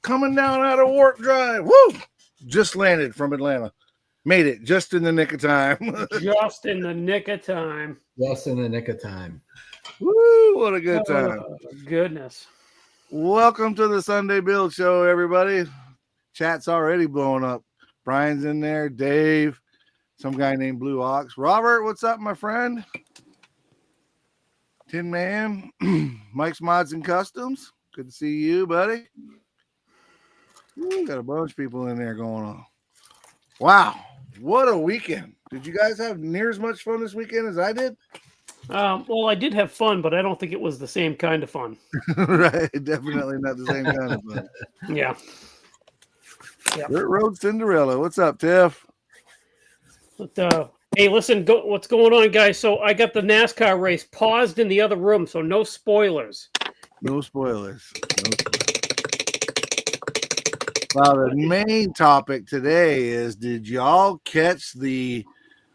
coming down out of Warp Drive. Woo! Just landed from Atlanta. Made it just in the nick of time. Just in the nick of time. Just in the nick of time. Woo! What a good time. Oh, goodness. Welcome to the Sunday Build Show, everybody. Chat's already blowing up. Brian's in there. Dave. Some guy named Blue Ox. Robert, what's up, my friend? Tin Man. Mike's Mods and Customs. Good to see you, buddy. Ooh, got a bunch of people in there going on. Wow. What a weekend. Did you guys have near as much fun this weekend as I did? Well, I did have fun, but I don't think it was the same kind of fun. Right. Definitely not the same kind of fun. Yeah. Dirt Road Cinderella. What's up, Tiff? But, hey, listen, what's going on, guys? So I got the NASCAR race paused in the other room, so no spoilers. No spoilers. Well, the main topic today is, did y'all catch the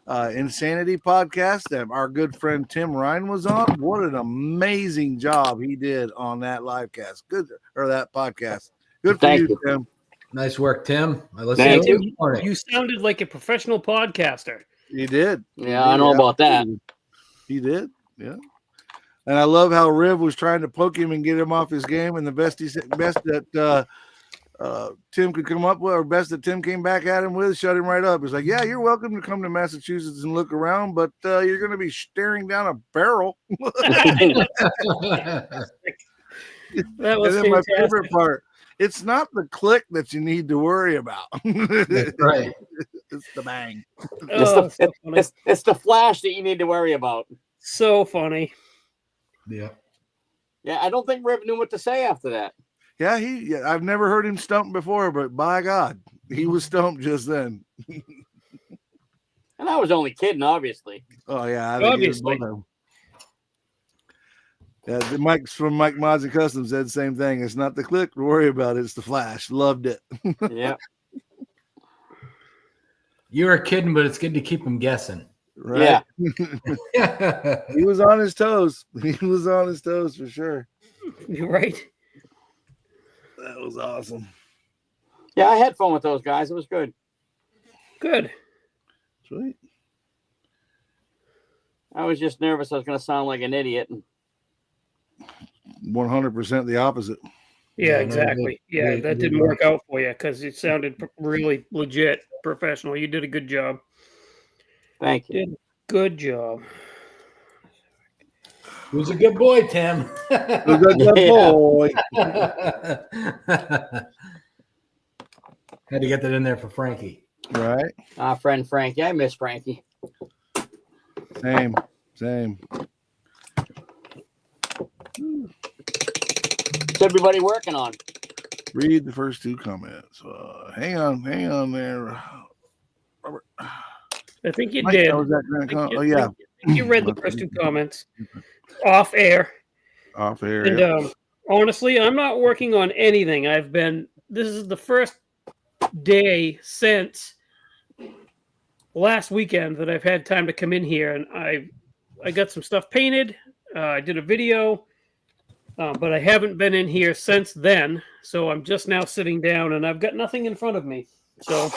Insanity podcast that our good friend Tim Ryan was on? What an amazing job he did on that live cast. Good, or that podcast. Good for you, Tim. Nice work, Tim. I listened to you. You sounded like a professional podcaster. You did. Yeah, I know about that. He did. Yeah. And I love how Riv was trying to poke him and get him off his game, and the best that Tim could come up with, or best that Tim came back at him with, shut him right up. He's like, yeah, you're welcome to come to Massachusetts and look around, but you're going to be staring down a barrel. That was and then my favorite part, it's not the click that you need to worry about. Right. It's the bang. It's the flash that you need to worry about. So funny. Yeah. Yeah, I don't think Riv knew what to say after that. Yeah, I've never heard him stump before, but by God, he was stumped just then. And I was only kidding, obviously. Oh yeah, obviously. Yeah, Mike's from Mike Mods and Customs said the same thing. It's not the click to worry about, it's the flash. Loved it. Yeah. You were kidding, but it's good to keep him guessing. Right. Yeah. He was on his toes. He was on his toes for sure. You're right. That was awesome. Yeah, I had fun with those guys. It was good. Good. Sweet. I was just nervous I was going to sound like an idiot. 100% the opposite. Yeah, exactly. Yeah, that didn't work out for you because it sounded really legit, professional. You did a good job. Thank you. Did a good job. Who's a good boy, Tim? Good boy. Had to get that in there for Frankie. Right. Our friend Frankie. I miss Frankie. Same. What's everybody working on? Read the first two comments. Hang on there, Robert. I think you Mike, did. was that Grant oh yeah. I think you read the first two comments off air. Off air. And honestly, I'm not working on anything. This is the first day since last weekend that I've had time to come in here, and I got some stuff painted. I did a video, but I haven't been in here since then. So I'm just now sitting down, and I've got nothing in front of me. So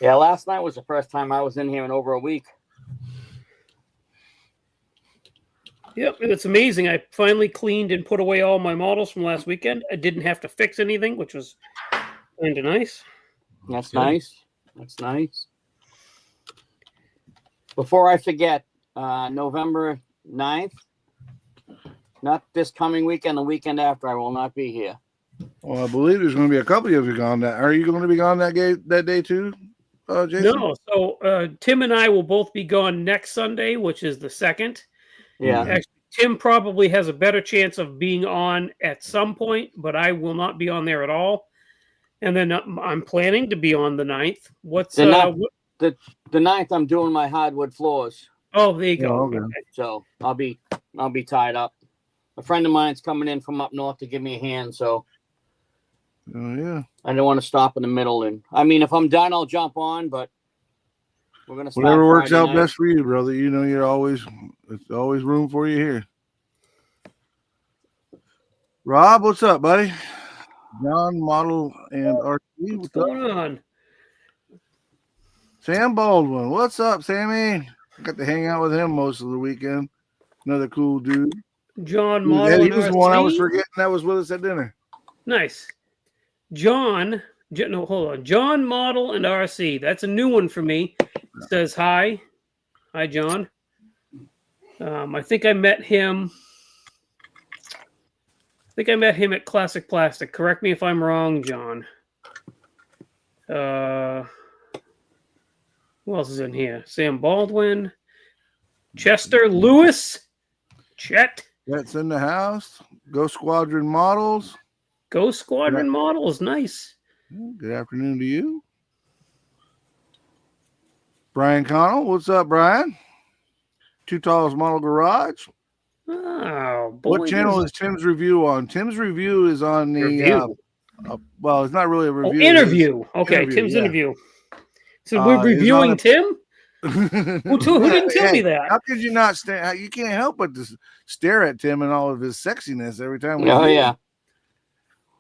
yeah, last night was the first time I was in here in over a week. Yep, it's amazing. I finally cleaned and put away all my models from last weekend. I didn't have to fix anything, which was kind of nice. That's nice. That's nice. Before I forget, November 9th, not this coming weekend, the weekend after, I will not be here. Well, I believe there's going to be a couple of you gone. Are you going to be gone that day too, Jason? No. So Tim and I will both be gone next Sunday, which is the 2nd. Yeah. Actually, Tim probably has a better chance of being on at some point, but I will not be on there at all. And then I'm planning to be on the 9th. The 9th, I'm doing my hardwood floors. Oh, there you go. Oh, okay. So I'll be tied up. A friend of mine's coming in from up north to give me a hand, so Oh yeah. I don't want to stop in the middle. And I mean, if I'm done, I'll jump on. But we're gonna start whatever works Friday out night. best for you, brother. You know, it's always room for you here. Rob, what's up, buddy? John, Model, and RC. What's What's up? going on? Sam Baldwin. What's up, Sammy? I got to hang out with him most of the weekend. Another cool dude. John Dude, Model he and was the one I was RC? forgetting that was with us at dinner. Nice. John, no, hold on. John Model and RC. That's a new one for me. Says hi. Hi, John. I think I met him. At Classic Plastic. Correct me if I'm wrong, John. Who else is in here? Sam Baldwin, Chester Lewis, Chet, That's in the house. Go Squadron Models. Ghost Squadron Models. Nice. Good afternoon to you. Brian Connell. What's up, Brian? Two Tallest Model Garage. Oh, boy. What channel is Tim's review on? Tim's review is on the Review. well, it's not really a Oh, review. interview. Okay, interview, Tim's yeah. interview. So we're He's reviewing on Tim? Who Who didn't tell me that? How could you not stare? You can't help but to stare at Tim and all of his sexiness every time we Oh see him. yeah.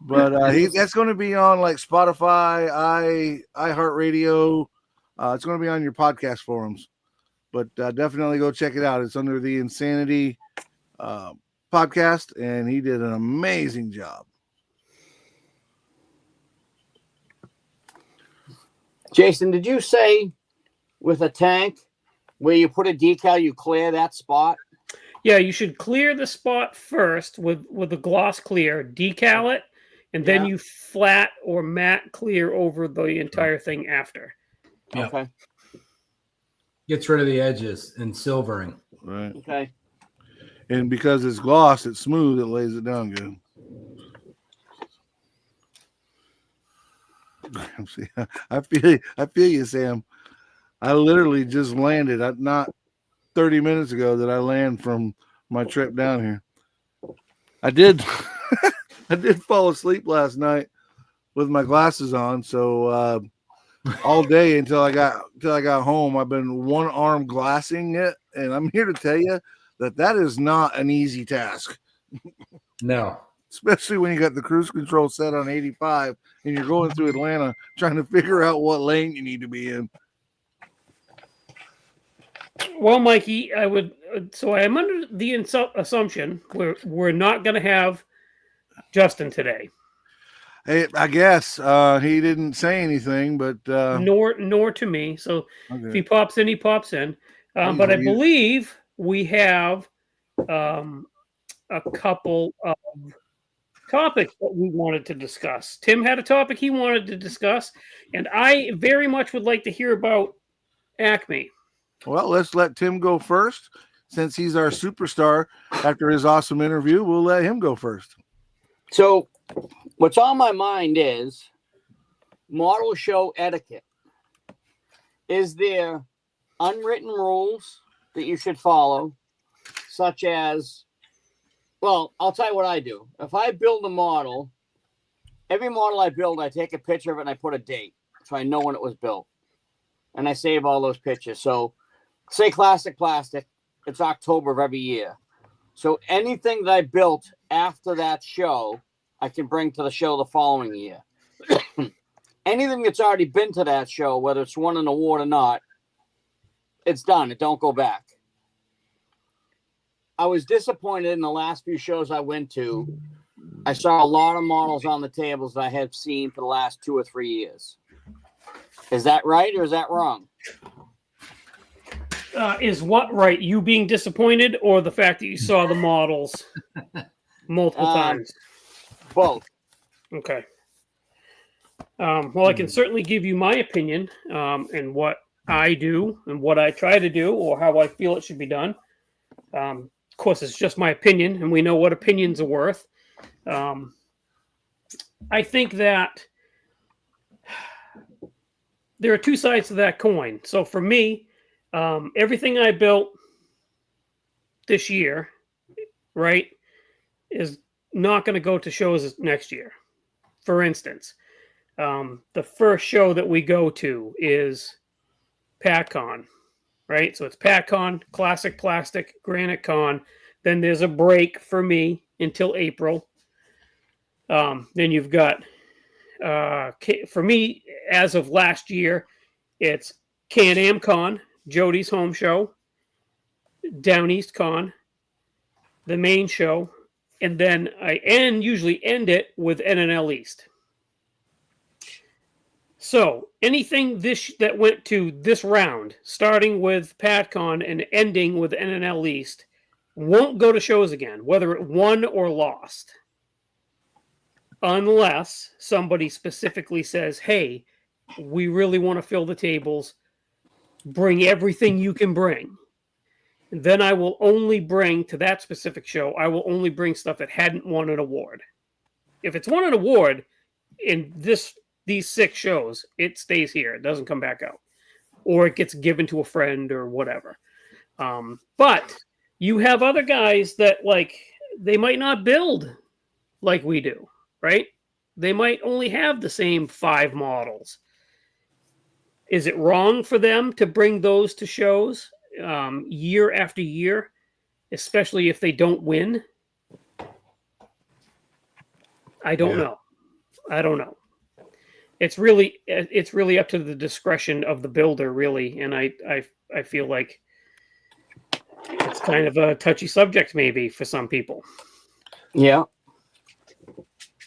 But that's going to be on like Spotify, iHeartRadio. It's going to be on your podcast forums. But definitely go check it out. It's under the Insanity podcast, and he did an amazing job. Jason, did you say with a tank where you put a decal, you clear that spot? Yeah, you should clear the spot first with the gloss clear, decal it, and then Yeah. you flat or matte clear over the entire thing after. Yeah. Okay. Gets rid of the edges and silvering. Right. Okay. And because it's gloss, it's smooth, it lays it down good. See, I feel you, Sam. I literally just landed. Not 30 minutes ago that I land from my trip down here. I did I did fall asleep last night with my glasses on, so all day until I got home, I've been one arm glassing it, and I'm here to tell you that is not an easy task. No. Especially when you got the cruise control set on 85 and you're going through Atlanta trying to figure out what lane you need to be in. Well, Mikey, I would. So I am under the assumption we're not going to have Justin today, Hey, I guess he didn't say anything, but nor to me. So if he pops in, he pops in. But I Easy. believe we have a couple of topics that we wanted to discuss. Tim had a topic he wanted to discuss, and I very much would like to hear about Acme. Well, let's let Tim go first. Since he's our superstar after his awesome interview, we'll let him go first. So what's on my mind is model show etiquette. Is there unwritten rules that you should follow, such as, well, I'll tell you what I do. If I build a model, every model I build, I take a picture of it and I put a date so I know when it was built. And I save all those pictures. So say Classic Plastic, it's October of every year. So anything that I built after that show, I can bring to the show the following year. Anything that's already been to that show, whether it's won an award or not, it's done. It don't go back. I was disappointed in the last few shows I went to. I saw a lot of models on the tables that I had seen for the last 2 or 3 years. Is that right or is that wrong? Is what right? You being disappointed, or the fact that you saw the models multiple times? Both. Okay. Well, I can certainly give you my opinion and what I do and what I try to do, or how I feel it should be done. Of course, it's just my opinion, and we know what opinions are worth. I think that there are two sides to that coin. So for me, everything I built this year, right, is not going to go to shows next year. For instance, the first show that we go to is PACCON, right? So it's PACCON, Classic Plastic, Granite Con. Then there's a break for me until April. Then you've got, for me, as of last year, it's Can-Am Con, Jody's home show, Down East Con, the main show, and then I usually end it with NNL East. So anything that went to this round, starting with PatCon and ending with NNL East, won't go to shows again, whether it won or lost, unless somebody specifically says, "Hey, we really want to fill the tables. Bring everything you can bring." And then I will only bring to that specific show. I will only bring stuff that hadn't won an award. If it's won an award in these 6 shows, it stays here. It doesn't come back out, or it gets given to a friend or whatever. But you have other guys that, like, they might not build like we do, right? They might only have the same 5 models. Is it wrong for them to bring those to shows year after year, especially if they don't win? I don't know. I don't know. It's really up to the discretion of the builder, really, and I feel like it's kind of a touchy subject maybe for some people. Yeah.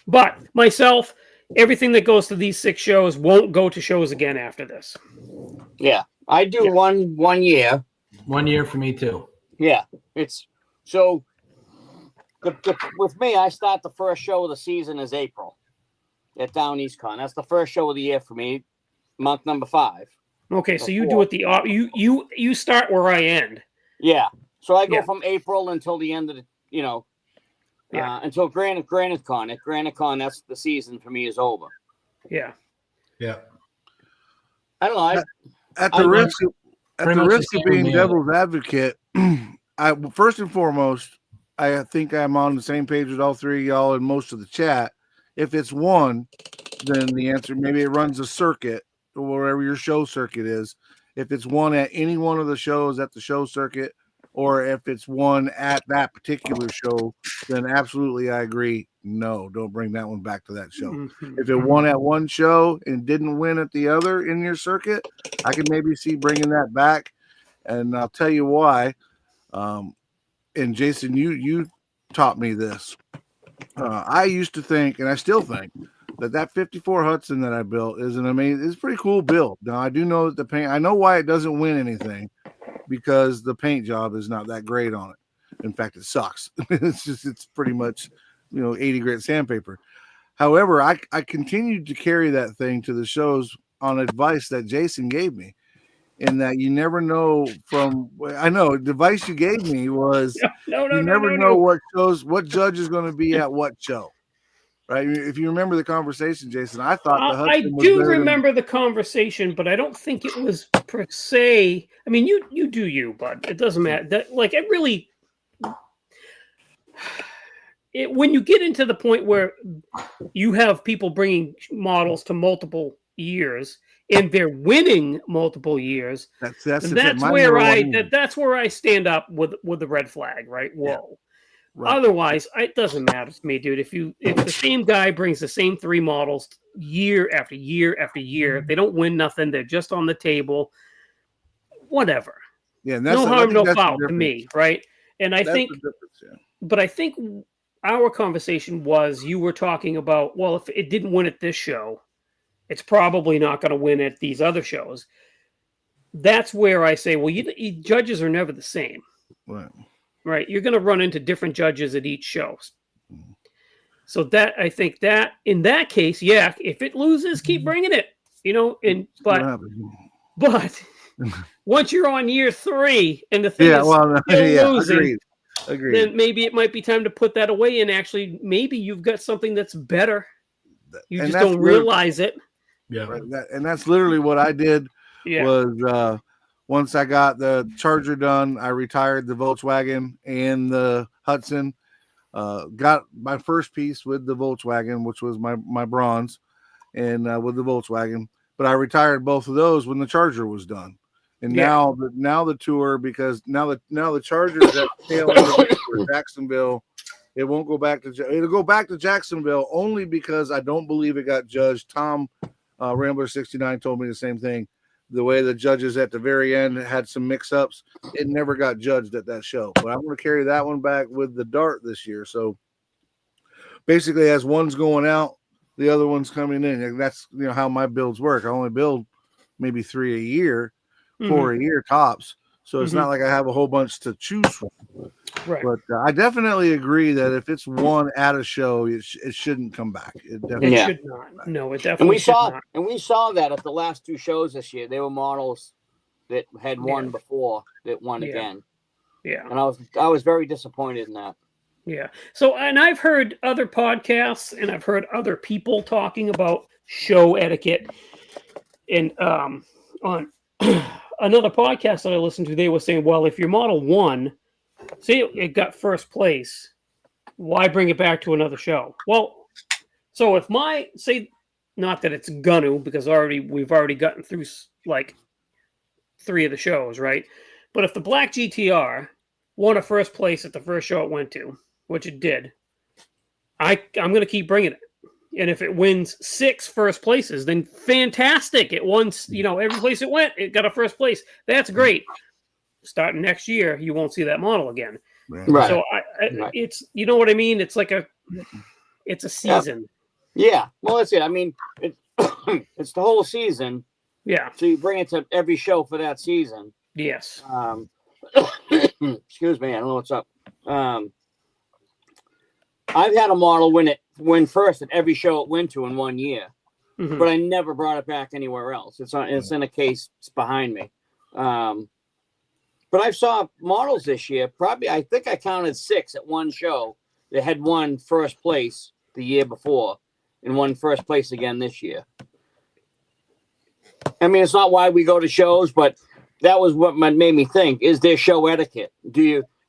But myself, everything that goes to these 6 shows won't go to shows again after this. Yeah. I do one year. 1 year for me too. Yeah. It's so with me, I start the first show of the season is April at Down East Con. That's the first show of the year for me, month number 5. Okay, so you do it you start where I end. Yeah. So I go from April until the end of the, until Granite Con. At Granite Con, that's the season for me is over. Yeah. Yeah. I don't know. At the risk of being devil's advocate, first and foremost, I think I'm on the same page with all 3 of y'all and most of the chat. If it's one, then the answer, maybe it runs a circuit or wherever your show circuit is. If it's one at any one of the shows at the show circuit, or if it's one at that particular show, then absolutely I agree. No, don't bring that one back to that show. Mm-hmm. If it won at one show and didn't win at the other in your circuit, I can maybe see bringing that back. And I'll tell you why. And Jason, you taught me this. I used to think, and I still think, that 54 Hudson that I built is it's a pretty cool build. Now I do know that the paint, I know why it doesn't win anything, because the paint job is not that great on it. In fact, it sucks. It's pretty much, 80 grit sandpaper. However, I continued to carry that thing to the shows on advice that Jason gave me, in that you never know I know the advice you gave me was you never know what judge is going to be at what show. Right? If you remember the conversation, Jason, I thought the Hudson was do remember the conversation, but I don't think it was per se. I mean, you do you, but it doesn't matter. When you get into the point where you have people bringing models to multiple years and they're winning multiple years, that's where I stand up with the red flag. Right? Whoa. Yeah. Right. Otherwise, it doesn't matter to me, dude. If the same guy brings the same 3 models year after year after year, they don't win nothing. They're just on the table. Whatever. Yeah, no harm, no foul to me, right? And I think, but I think our conversation was you were talking about, well, if it didn't win at this show, it's probably not going to win at these other shows. That's where I say, well, judges are never the same. Right. Right, you're going to run into different judges at each show. So that I think that in that case, if it loses, keep bringing it. But once you're on year 3 and the thing is still losing, agreed. Then maybe it might be time to put that away. And actually, maybe you've got something that's better. You just don't realize it. Yeah, right. And that's literally what I did. Yeah. Was once I got the Charger done, I retired the Volkswagen and the Hudson. Got my first piece with the Volkswagen, which was my bronze, and with the Volkswagen. But I retired both of those when the Charger was done. And now the tour, because now the Chargers at tail end of Jacksonville It won't go back to. It'll go back to Jacksonville only because I don't believe it got judged. Tom Rambler 69 told me the same thing. The way the judges at the very end had some mix-ups, it never got judged at that show. But I'm going to carry that one back with the dart this year. So basically, as one's going out, the other one's coming in, and that's how my builds work. I only build maybe 3 a year, 4 a year tops. So it's not like I have a whole bunch to choose from. Right. But I definitely agree that if it's one at a show, it shouldn't come back. It definitely It should not. No, it definitely And we should saw not. and we saw that at the last 2 shows this year. There were models that had won before that won again. Yeah. And I was very disappointed in that. Yeah. So, and I've heard other podcasts and I've heard other people talking about show etiquette. And on another podcast that I listened to, they were saying, well, if your model won, say it got first place, why bring it back to another show? Well, so if not that it's gonna, because we've already gotten through like 3 of the shows, right? But if the Black GTR won a first place at the first show it went to, which it did, I'm going to keep bringing it. And if it wins 6 first places, then fantastic. It won, every place it went, it got a first place. That's great. Starting next year, you won't see that model again. Right. So it's, you know what I mean? It's like it's a season. Yeah. Well, that's it. I mean, it's the whole season. Yeah. So you bring it to every show for that season. Yes. Excuse me. I don't know what's up. I've had a model win first at every show it went to in 1 year, but I never brought it back anywhere else. It's in a case behind me. But I saw models this year. I think I counted 6 at one show that had won first place the year before and won first place again this year. I mean, it's not why we go to shows, but that was what made me think: is there show etiquette?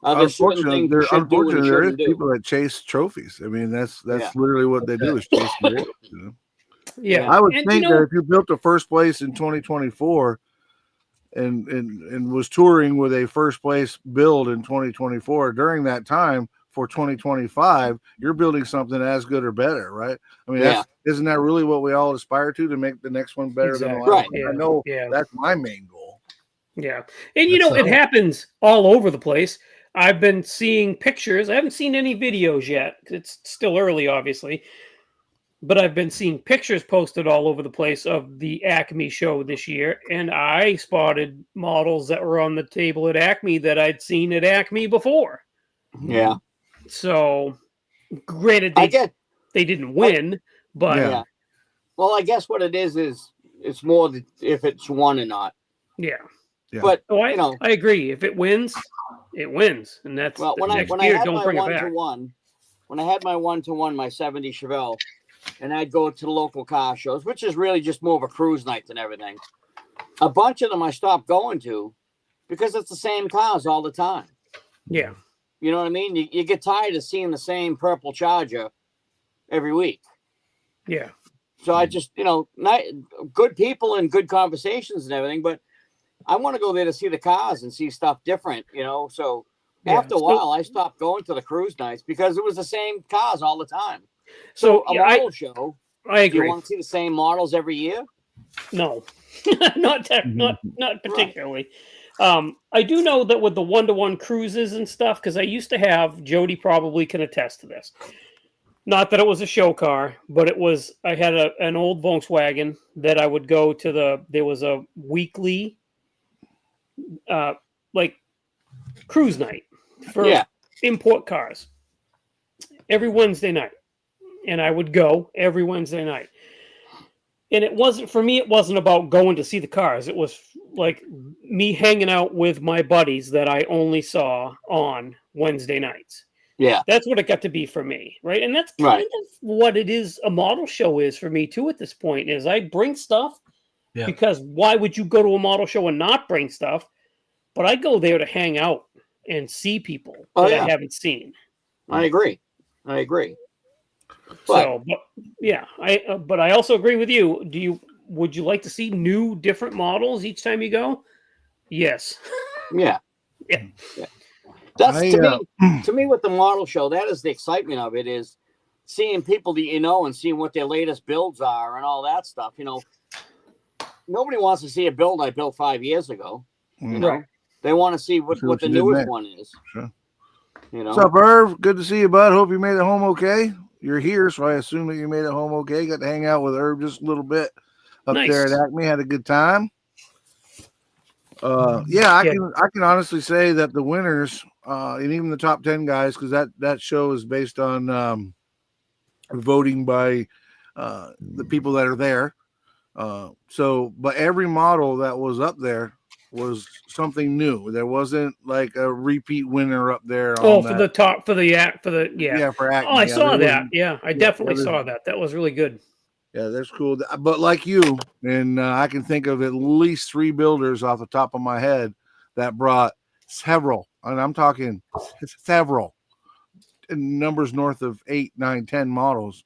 Are there certain things you should do and there is shouldn't do? people that chase trophies. I mean, that's literally what they do is chase trophies. Yeah. I would think that if you built a first place in 2024 and was touring with a first place build in 2024, during that time for 2025, you're building something as good or better, right? I mean, isn't that really what we all aspire to make the next one better than the last Right. one? Yeah. I know Yeah. that's my main goal. Yeah. And it happens all over the place. I've been seeing pictures. I haven't seen any videos yet. It's still early, obviously. But I've been seeing pictures posted all over the place of the Acme show this year. And I spotted models that were on the table at Acme that I'd seen at Acme before. Yeah. So, granted, they didn't win, but... Yeah. Well, I guess what it is it's more if it's won or not. Yeah. Yeah. But, I agree. If it wins, it wins. And that's when I had my 1-to-1, when I had my 1-to-1, my 70 Chevelle, and I'd go to the local car shows, which is really just more of a cruise night than everything. A bunch of them I stopped going to because it's the same cars all the time. Yeah. You know what I mean? You get tired of seeing the same purple Charger every week. Yeah. So I just, good people and good conversations and everything, but I want to go there to see the cars and see stuff different, So after a while, I stopped going to the cruise nights because it was the same cars all the time. So a model show, I agree. Do you want to see the same models every year? No, not particularly. I do know that with the 1-to-1 cruises and stuff, because I used to have, Jody probably can attest to this. Not that it was a show car, but I had an old Volkswagen that I would go to there was a weekly, cruise night for import cars every Wednesday night. And I would go every Wednesday night. And it wasn't about going to see the cars. It was like me hanging out with my buddies that I only saw on Wednesday nights. Yeah. That's what it got to be for me, right? And that's kind of what it is, a model show is for me too at this point, is I bring stuff because why would you go to a model show and not bring stuff? But I go there to hang out and see people that I haven't seen. I agree. But I also agree with you. Would you like to see new, different models each time you go? Yes. Yeah. Yeah. That's I, to me with the model show, that is the excitement of it, is seeing people that you know and seeing what their latest builds are and all that stuff. You know, nobody wants to see a build I built 5 years ago. You know, Right. they want to see what See what the you did newest next. one is. Sure. You know, What's up, Irv? Good to see you, bud. Hope you made it home okay. You're here, so I assume that you made it home okay. Got to hang out with Irv just a little bit up there Nice. at Acme. Had a good time. Yeah, I Yeah. can honestly say that the winners, and even the top 10 guys, because that show is based on voting by the people that are there. But every model that was up there was something new. There wasn't like a repeat winner up there. Oh, on for that. the top, for the act, for the yeah. For Acme. Oh, I Yeah, saw there that. wasn't- Yeah, I yeah, definitely there- saw that. That was really good. Yeah, that's cool. But like you, and I can think of at least 3 builders off the top of my head that brought several, and I'm talking several numbers north of 8, 9, 10 models.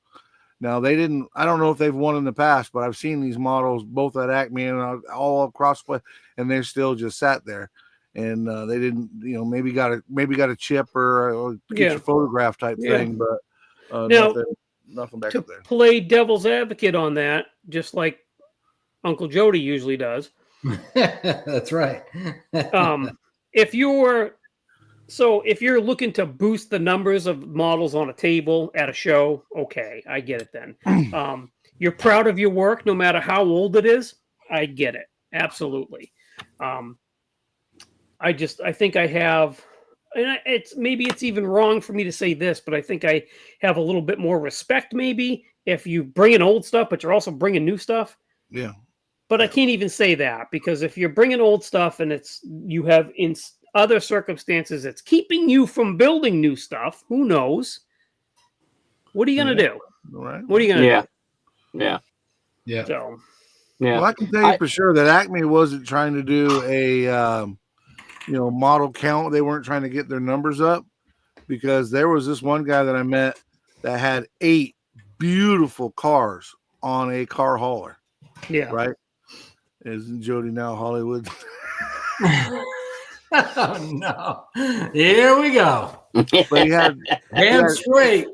Now they didn't. I don't know if they've won in the past, but I've seen these models both at Acme and all across, and they're still just sat there, and they didn't. Maybe got a chip or get Yeah. your photograph type Yeah. thing, but Now, nothing back to up there. play devil's advocate on that, just like Uncle Jody usually does. That's right. If you're looking to boost the numbers of models on a table at a show, okay, I get it then. You're proud of your work, no matter how old it is. I get it. Absolutely. I think I have, and it's even wrong for me to say this, but I think I have a little bit more respect maybe if you bring in old stuff, but you're also bringing new stuff. Yeah. But I can't even say that, because if you're bringing old stuff and you have in other circumstances it's keeping you from building new stuff, who knows? What are you going to do? All right. What are you going to Yeah. do? Yeah. Yeah. So, Yeah. Well, I can tell you for sure that Acme wasn't trying to do a model count. They weren't trying to get their numbers up, because there was this one guy that I met that had 8 beautiful cars on a car hauler. yeah. Right? Isn't Jody now Hollywood? Oh no! Here we go. But he had Damn straight.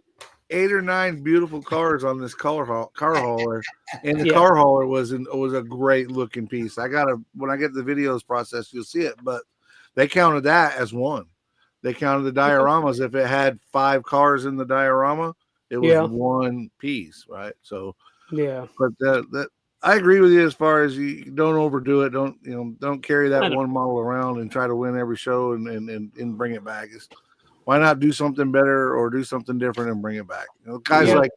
8 or 9 beautiful cars on this car hauler, and the Yeah. car hauler was a great looking piece. When I get the videos processed, you'll see it, but they counted that as one. They counted the dioramas. If it had 5 cars in the diorama, it was Yeah. one piece, right? So, Yeah. but that I agree with you as far as you don't overdo it. Don't carry that one model around and try to win every show and bring it back. Why not do something better or do something different and bring it back? Guys Yeah. like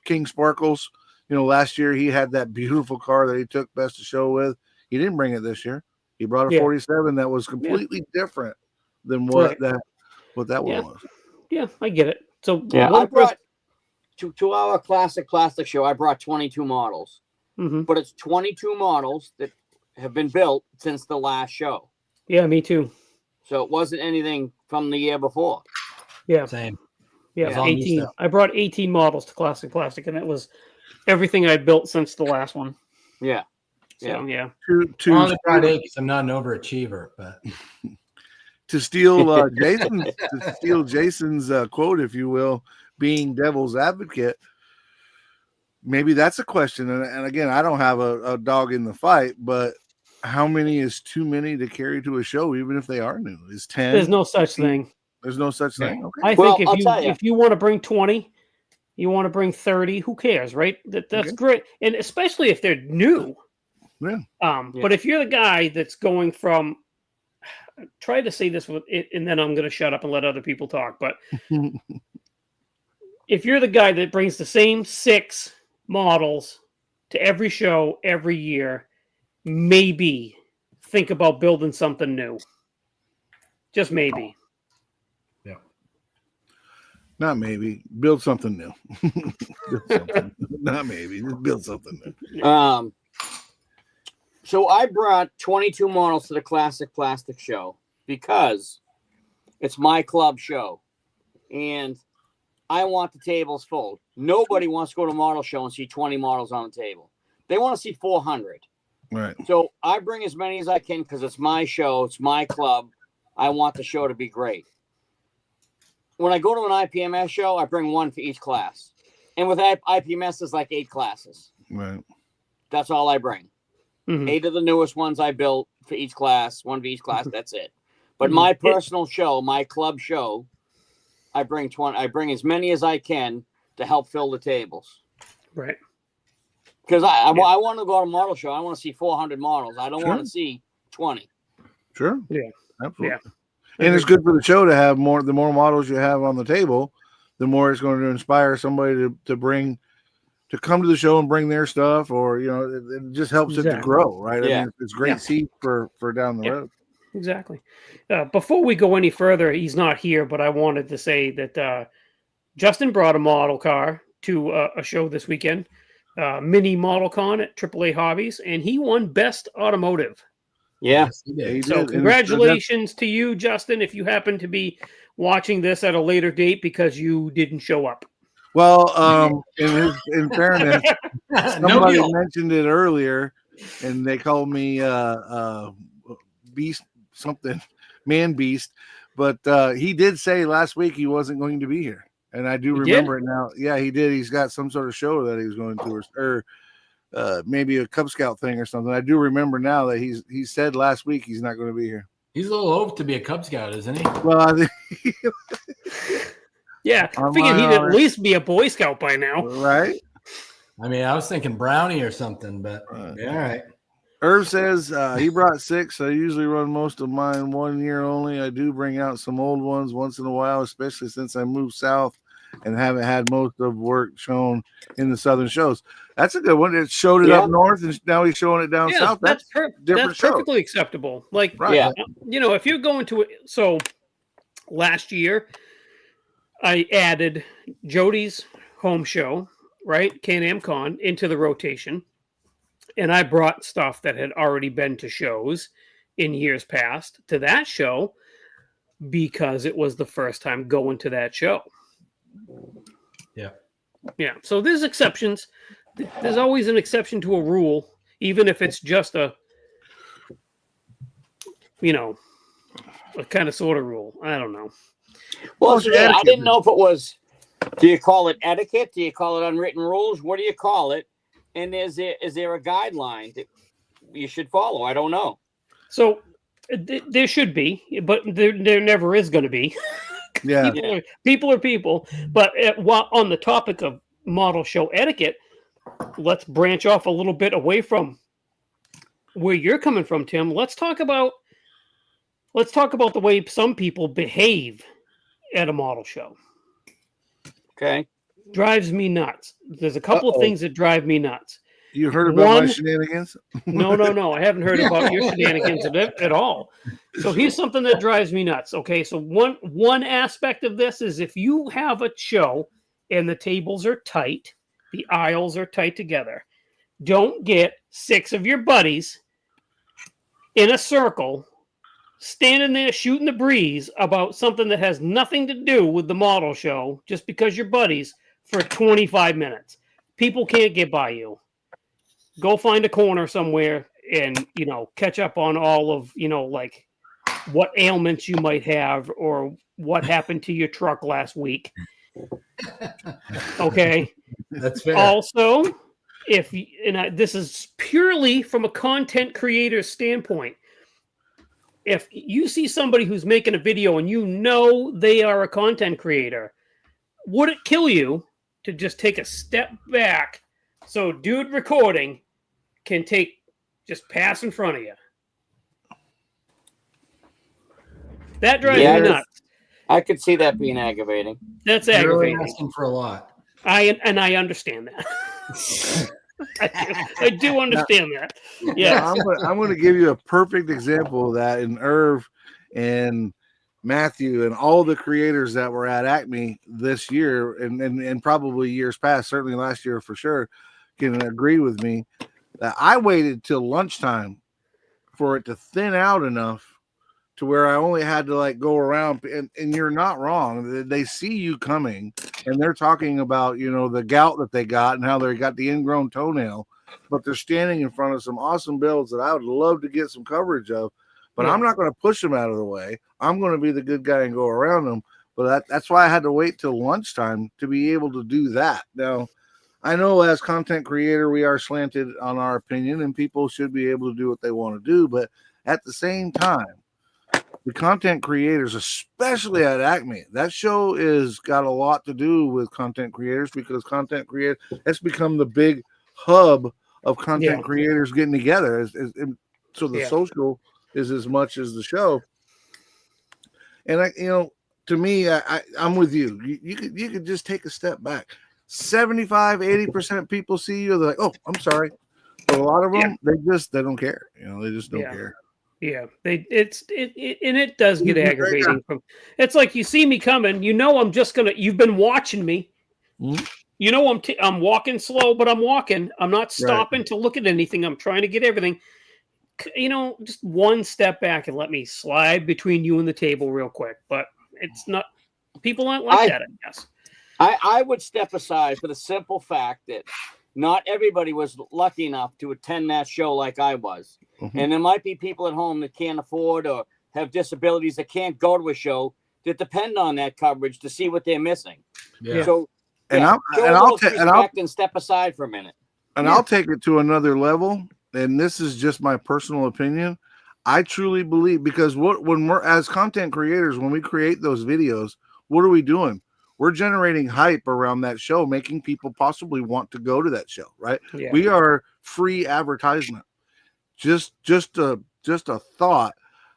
King Sparkles, last year he had that beautiful car that he took best of show with. He didn't bring it this year. He brought a Yeah. 47 that was completely different than what Right. that one Yeah. was. Yeah, I get it. So Yeah. one I brought to our classic plastic show, I brought 22 models, Mhm. but it's 22 models that have been built since the last show. Yeah, me too. So it wasn't anything from the year before. Yeah. Same. Yeah, It's all new 18. stuff. I brought 18 models to Classic Plastic, and that was everything I built since the last one. Yeah. So, yeah. To I only brought 8 because I'm not an overachiever, but to steal Jason's quote, if you will, being devil's advocate, maybe that's a question. And again, I don't have a dog in the fight, but how many is too many to carry to a show, even if they are new? Is 10? There's no such thing. There's no such thing. Okay. I Well, think I'll tell ya. if you want to bring 20, you want to bring 30, who cares, right? That's Okay. great. And especially if they're new. Yeah. Yeah. But if you're the guy that's going from, try to say this with it, and then I'm going to shut up and let other people talk. But if you're the guy that brings the same 6 models to every show every year, maybe think about building something new. Just maybe. Not maybe. Build something new. Build something. Not maybe. Just build something new. So I brought 22 models to the Classic Plastic Show because it's my club show, and I want the tables full. Nobody wants to go to a model show and see 20 models on the table. They want to see 400. Right. So I bring as many as I can because it's my show, it's my club. I want the show to be great. when I go to an IPMS show, I bring one for each class. And with IPMS, there's like 8 classes. Right. That's all I bring. Mhm. 8 of the newest ones I built for each class, one for each class. That's it. But my personal show, my club show, I bring 20. I bring as many as I can to help fill the tables. Right. Because I want to go to a model show. I want to see 400 models. I don't Sure. want to see 20. Sure. Yeah. Absolutely. And it's good for the show to have more. The more models you have on the table, the more it's going to inspire somebody to come to the show and bring their stuff, or it just helps it to Exactly. grow, right? Yeah. I mean, it's great seed for down the road. Exactly. Before we go any further, he's not here, but I wanted to say that Justin brought a model car to a show this weekend, mini model con at AAA Hobbies, and he won Best Automotive. Yeah. Yes, he did. He So did. And congratulations to you, Justin, if you happen to be watching this at a later date because you didn't show up. Well, in fairness, No somebody deal. mentioned it earlier, and they called me beast something, man beast. But he did say last week he wasn't going to be here, and I do He remember it now. Yeah, he did. He's got some sort of show that he was going to, or maybe a Cub Scout thing or something. I do remember now that he said last week he's not going to be here. He's a little old to be a Cub Scout, isn't he? Well, I think Yeah, I On figured my he'd at honor. least be a Boy Scout by now. right. I mean, I was thinking Brownie or something, but yeah, all right. Irv says he brought 6. I usually run most of mine 1 year only. I do bring out some old ones once in a while, especially since I moved south and haven't had most of work shown in the southern shows. That's a good one. It showed it Yeah. up north, and now he's showing it down Yeah, south. that's different show. perfectly acceptable. Like, Right. Yeah. if you're going to so last year, I added Jody's home show, right, Can-Am Con, into the rotation, and I brought stuff that had already been to shows in years past to that show because it was the first time going to that show. Yeah. So there's exceptions. There's always an exception to a rule, even if it's just a kind of sort of rule. I don't know. Well, it's yeah, I etiquette. didn't know if it was. Do you call it etiquette? Do you call it unwritten rules? What do you call it? And is there a guideline that you should follow? I don't know. So there should be, but there never is going to be. Yeah. People are people. But while on the topic of model show etiquette, let's branch off a little bit away from where you're coming from, Tim. Let's talk about the way some people behave at a model show. Okay. Drives me nuts. There's a couple of things that drive me nuts. You heard about my One- shenanigans? No. I haven't heard about your shenanigans at all. So here's something that drives me nuts. Okay, so one aspect of this is if you have a show and the tables are tight, the aisles are tight together, don't get 6 of your buddies in a circle standing there shooting the breeze about something that has nothing to do with the model show just because you're buddies for 25 minutes. People can't get by you. Go find a corner somewhere and, catch up on all of, like what ailments you might have or what happened to your truck last week. Okay. That's fair. Also, this is purely from a content creator standpoint. If you see somebody who's making a video and they are a content creator, would it kill you to just take a step back so dude recording can just pass in front of you? That drives Yeah, me nuts. I could see that being aggravating. That's You're really aggravating. asking for a lot. I understand that. I do understand that. Yeah. I'm going to give you a perfect example of that in Irv and Matthew and all the creators that were at Acme this year and probably years past, certainly last year for sure, can agree with me that I waited till lunchtime for it to thin out enough to where I only had to go around, and you're not wrong. They see you coming and they're talking about, the gout that they got and how they got the ingrown toenail, but they're standing in front of some awesome builds that I would love to get some coverage of, but I'm not going to push them out of the way. I'm going to be the good guy and go around them But that's why I had to wait till lunchtime to be able to do that. Now, I know as content creator, we are slanted on our opinion, and people should be able to do what they want to do. But at the same time, the content creators, especially at Acme, that show is got a lot to do with content creators, because content creators, it's become the big hub of content creators getting together. So the social is as much as the show. And to me, I'm with you. You could just take a step back. 75-80% of people see you, they're like, oh, I'm sorry. But a lot of them, they don't care. They just don't care. Yeah, and it does get aggravating. It's like, you see me coming, I'm just gonna. You've been watching me. Mm-hmm. I'm walking slow, but I'm walking. I'm not stopping to look at anything. I'm trying to get everything. Just one step back and let me slide between you and the table real quick. But it's not. People aren't like that, I guess. I would step aside for the simple fact that not everybody was lucky enough to attend that show like I was. Mm-hmm. And there might be people at home that can't afford or have disabilities that can't go to a show that depend on that coverage to see what they're missing. Yeah. So, I'll step aside for a minute. And I'll take it to another level. And this is just my personal opinion. I truly believe, because when we're as content creators, when we create those videos, what are we doing? We're generating hype around that show, making people possibly want to go to that show, right? Yeah. We are free advertisement. Just a thought.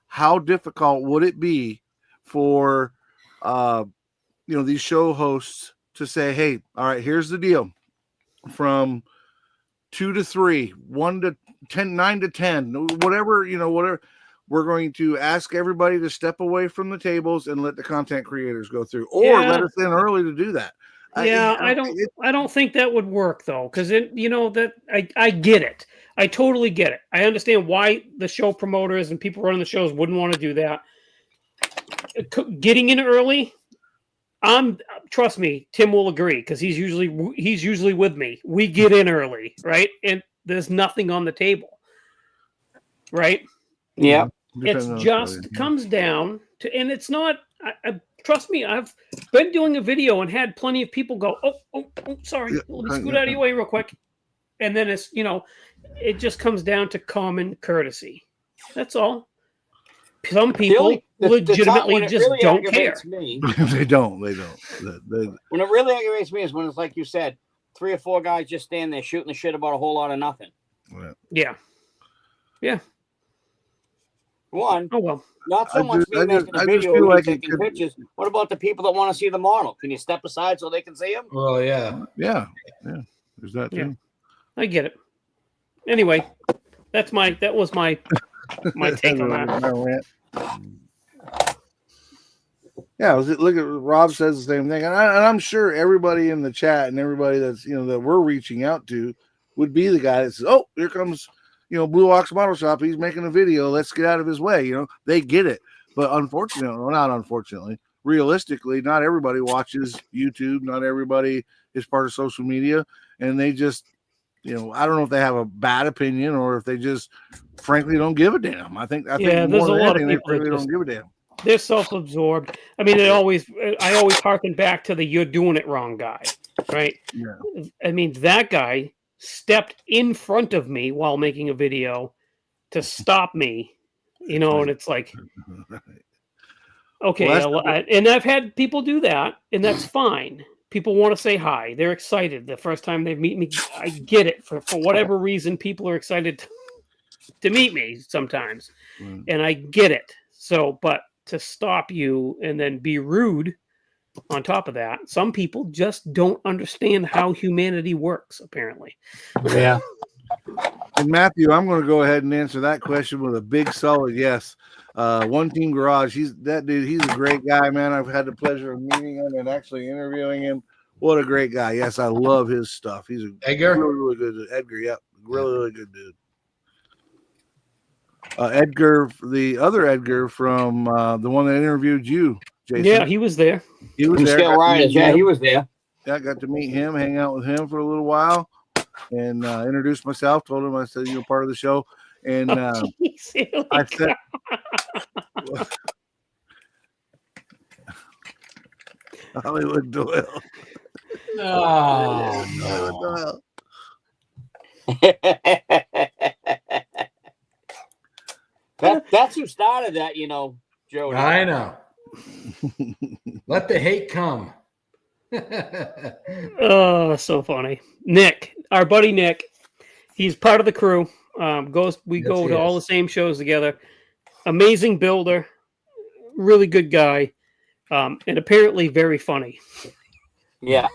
How difficult would it be for these show hosts to say, hey, all right, here's the deal. From 2 to 3, 1 to 10, 9 to 10, whatever, we're going to ask everybody to step away from the tables and let the content creators go through, or let us in early to do that. I don't think that would work though. Cause I get it. I totally get it. I understand why the show promoters and people running the shows wouldn't want to do that. Getting in early, trust me, Tim will agree, because he's usually with me. We get in early, right? And there's nothing on the table, right? Yeah. It's just comes down to, and it's not. Trust me, I've been doing a video and had plenty of people go, oh, sorry, let me scoot out of your way real quick, and then it's it just comes down to common courtesy. That's all. Some people legitimately just really don't care. They don't. When it really aggravates me is when it's like you said, 3 or 4 guys just stand there shooting the shit about a whole lot of nothing. Yeah. One. Oh well. Not so much me making a video and taking pictures. What about the people that want to see the model? Can you step aside so they can see him? Well, yeah. There's that too. Yeah. I get it. Anyway, that was my take on that. Yeah, look at Rob says the same thing, and I'm sure everybody in the chat and everybody that's that we're reaching out to would be the guy that says, "Oh, here comes Blue Ox Model Shop. He's making a video. Let's get out of his way." They get it, but realistically, not everybody watches YouTube. Not everybody is part of social media, and they just, I don't know if they have a bad opinion or if they just, frankly, don't give a damn. I think there's a lot of people that don't give a damn. They're self-absorbed. I mean, I always harken back to the "you're doing it wrong" guy, right? Yeah. I mean, that guy stepped in front of me while making a video to stop me, and it's like, okay, and I've had people do that, and that's fine. People want to say hi. They're excited the first time they meet me. I get it. For whatever reason, people are excited to meet me sometimes, and I get it. So, but to stop you and then be rude on top of that, some people just don't understand how humanity works, apparently. Yeah. And Matthew, I'm going to go ahead and answer that question with a big solid yes. One Team Garage, he's a great guy, man. I've had the pleasure of meeting him and actually interviewing him. What a great guy. Yes, I love his stuff. He's Edgar? Really good. Edgar, yeah. Really good dude. Edgar, the other Edgar from the one that interviewed you, Jason. Yeah, he was there. He was there. He was there. Yeah, I got to meet him, hang out with him for a little while, and introduced myself. Told him I said you're part of the show, and I said, Hollywood Doyle. Oh, Hollywood no. Doyle. That's who started that, Jody. I know. Let the hate come. Oh, so funny. Nick, our buddy Nick, he's part of the crew. We Yes, go he to all the is. same shows together. Amazing builder, really good guy, and apparently very funny. Yeah.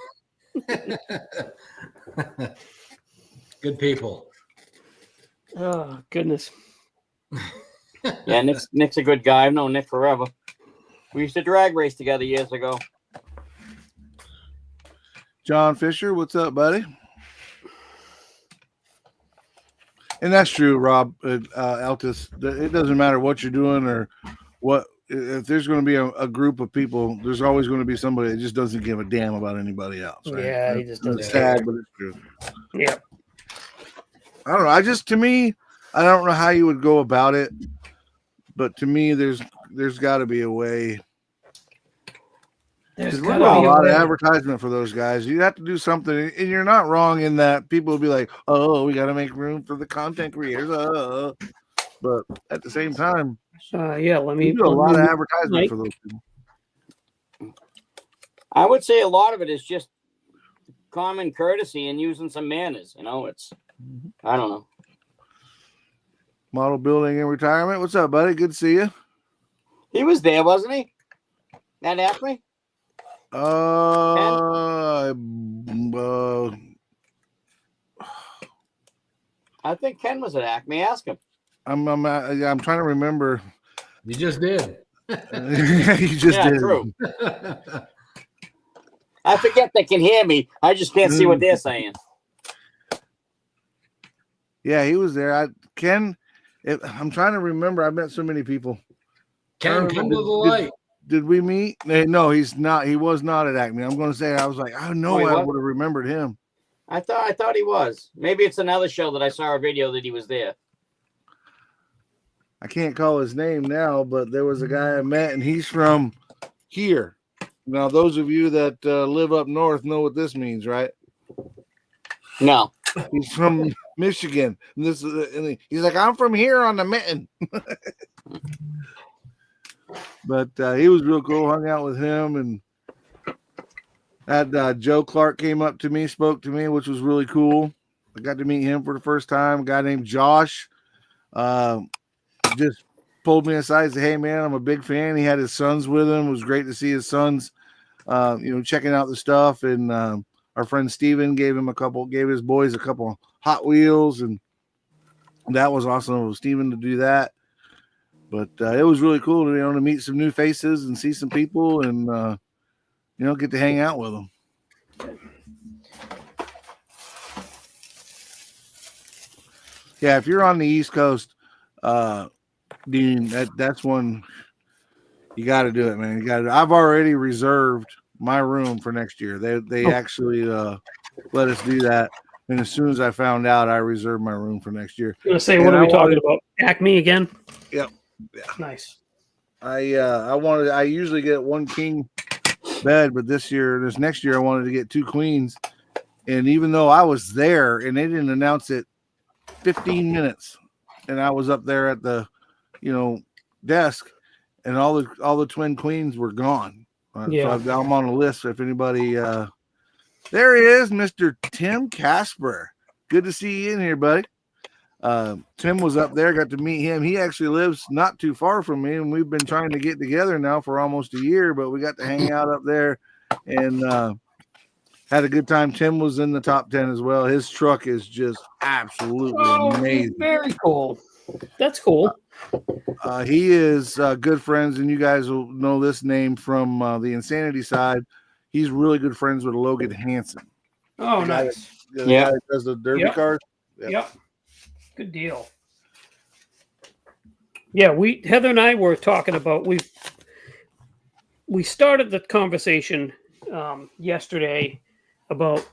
Good people. Oh goodness. Yeah, Nick's a good guy. I've known Nick forever. We used to drag race together years ago. John Fisher, what's up, buddy? And that's true, Rob. Altus. It doesn't matter what you're doing or what. If there's going to be a group of people, there's always going to be somebody that just doesn't give a damn about anybody else. Right? Yeah, he just doesn't It's care. sad, but it's true. Yeah. I don't know. To me, I don't know how you would go about it, but to me, there's got to be a way. There's Because we're gotta doing be a a lot of way. advertisement for those guys. You have to do something, and you're not wrong in that people will be like, "Oh, we got to make room for the content creators." But at the same time, Yeah, let we me do a lot of let me- advertisement Mike. for those people. I would say a lot of it is just common courtesy and using some manners. It's, I don't know. Model building and retirement. What's up, buddy? Good to see you. He was there, wasn't he? At Acme? Uh, I think Ken was at Acme. Ask him. I'm trying to remember. You just did. You just Yeah, did. true. I forget they can hear me. I just can't see what they're saying. Yeah, he was there. I'm trying to remember. I met so many people. Ken, come to the light. Did we meet? No, he's not. He was not at Acme. I'm going to say I was like, I know Oh, he I wasn't? would have remembered him. I thought he was. Maybe it's another show that I saw a video that he was there. I can't call his name now, but there was a guy I met, and he's from here. Now, those of you that live up north know what this means, right? No. He's from Michigan. And he's like, I'm from here on the mitten. But he was real cool. Hung out with him, and had Joe Clark came up to me, spoke to me, which was really cool. I got to meet him for the first time. A guy named Josh just pulled me aside and said, "Hey, man, I'm a big fan." He had his sons with him. It was great to see his sons, checking out the stuff. And our friend Steven gave his boys a couple Hot Wheels, and that was awesome of Steven to do that. But it was really cool to meet some new faces and see some people, and get to hang out with them. Yeah, if you're on the East Coast, Dean, that's one you got to do it, man. You got to. I've already reserved my room for next year. They actually let us do that, and as soon as I found out, I reserved my room for next year. I'm gonna say, And what are I we talking about? Acme again? Yep. Yeah. Nice. I usually get one king bed, but this next year I wanted to get two queens. And even though I was there and they didn't announce it 15 minutes, and I was up there at the desk, and all the twin queens were gone. Yeah. So I'm on a list. If anybody there he is, Mr. Tim Casper. Good to see you in here, buddy. Tim was up there, got to meet him. He actually lives not too far from me, and we've been trying to get together now for almost a year, but we got to hang out up there and had a good time. Tim was in the top 10 as well. His truck is just absolutely amazing. Very cool. That's cool. He is good friends, and you guys will know this name from the Insanity side. He's really good friends with Logan Hansen. Oh, The guy nice. The guy that does the derby Yep. cars. Yep. Good deal. Yeah, Heather and I were talking about we started the conversation yesterday about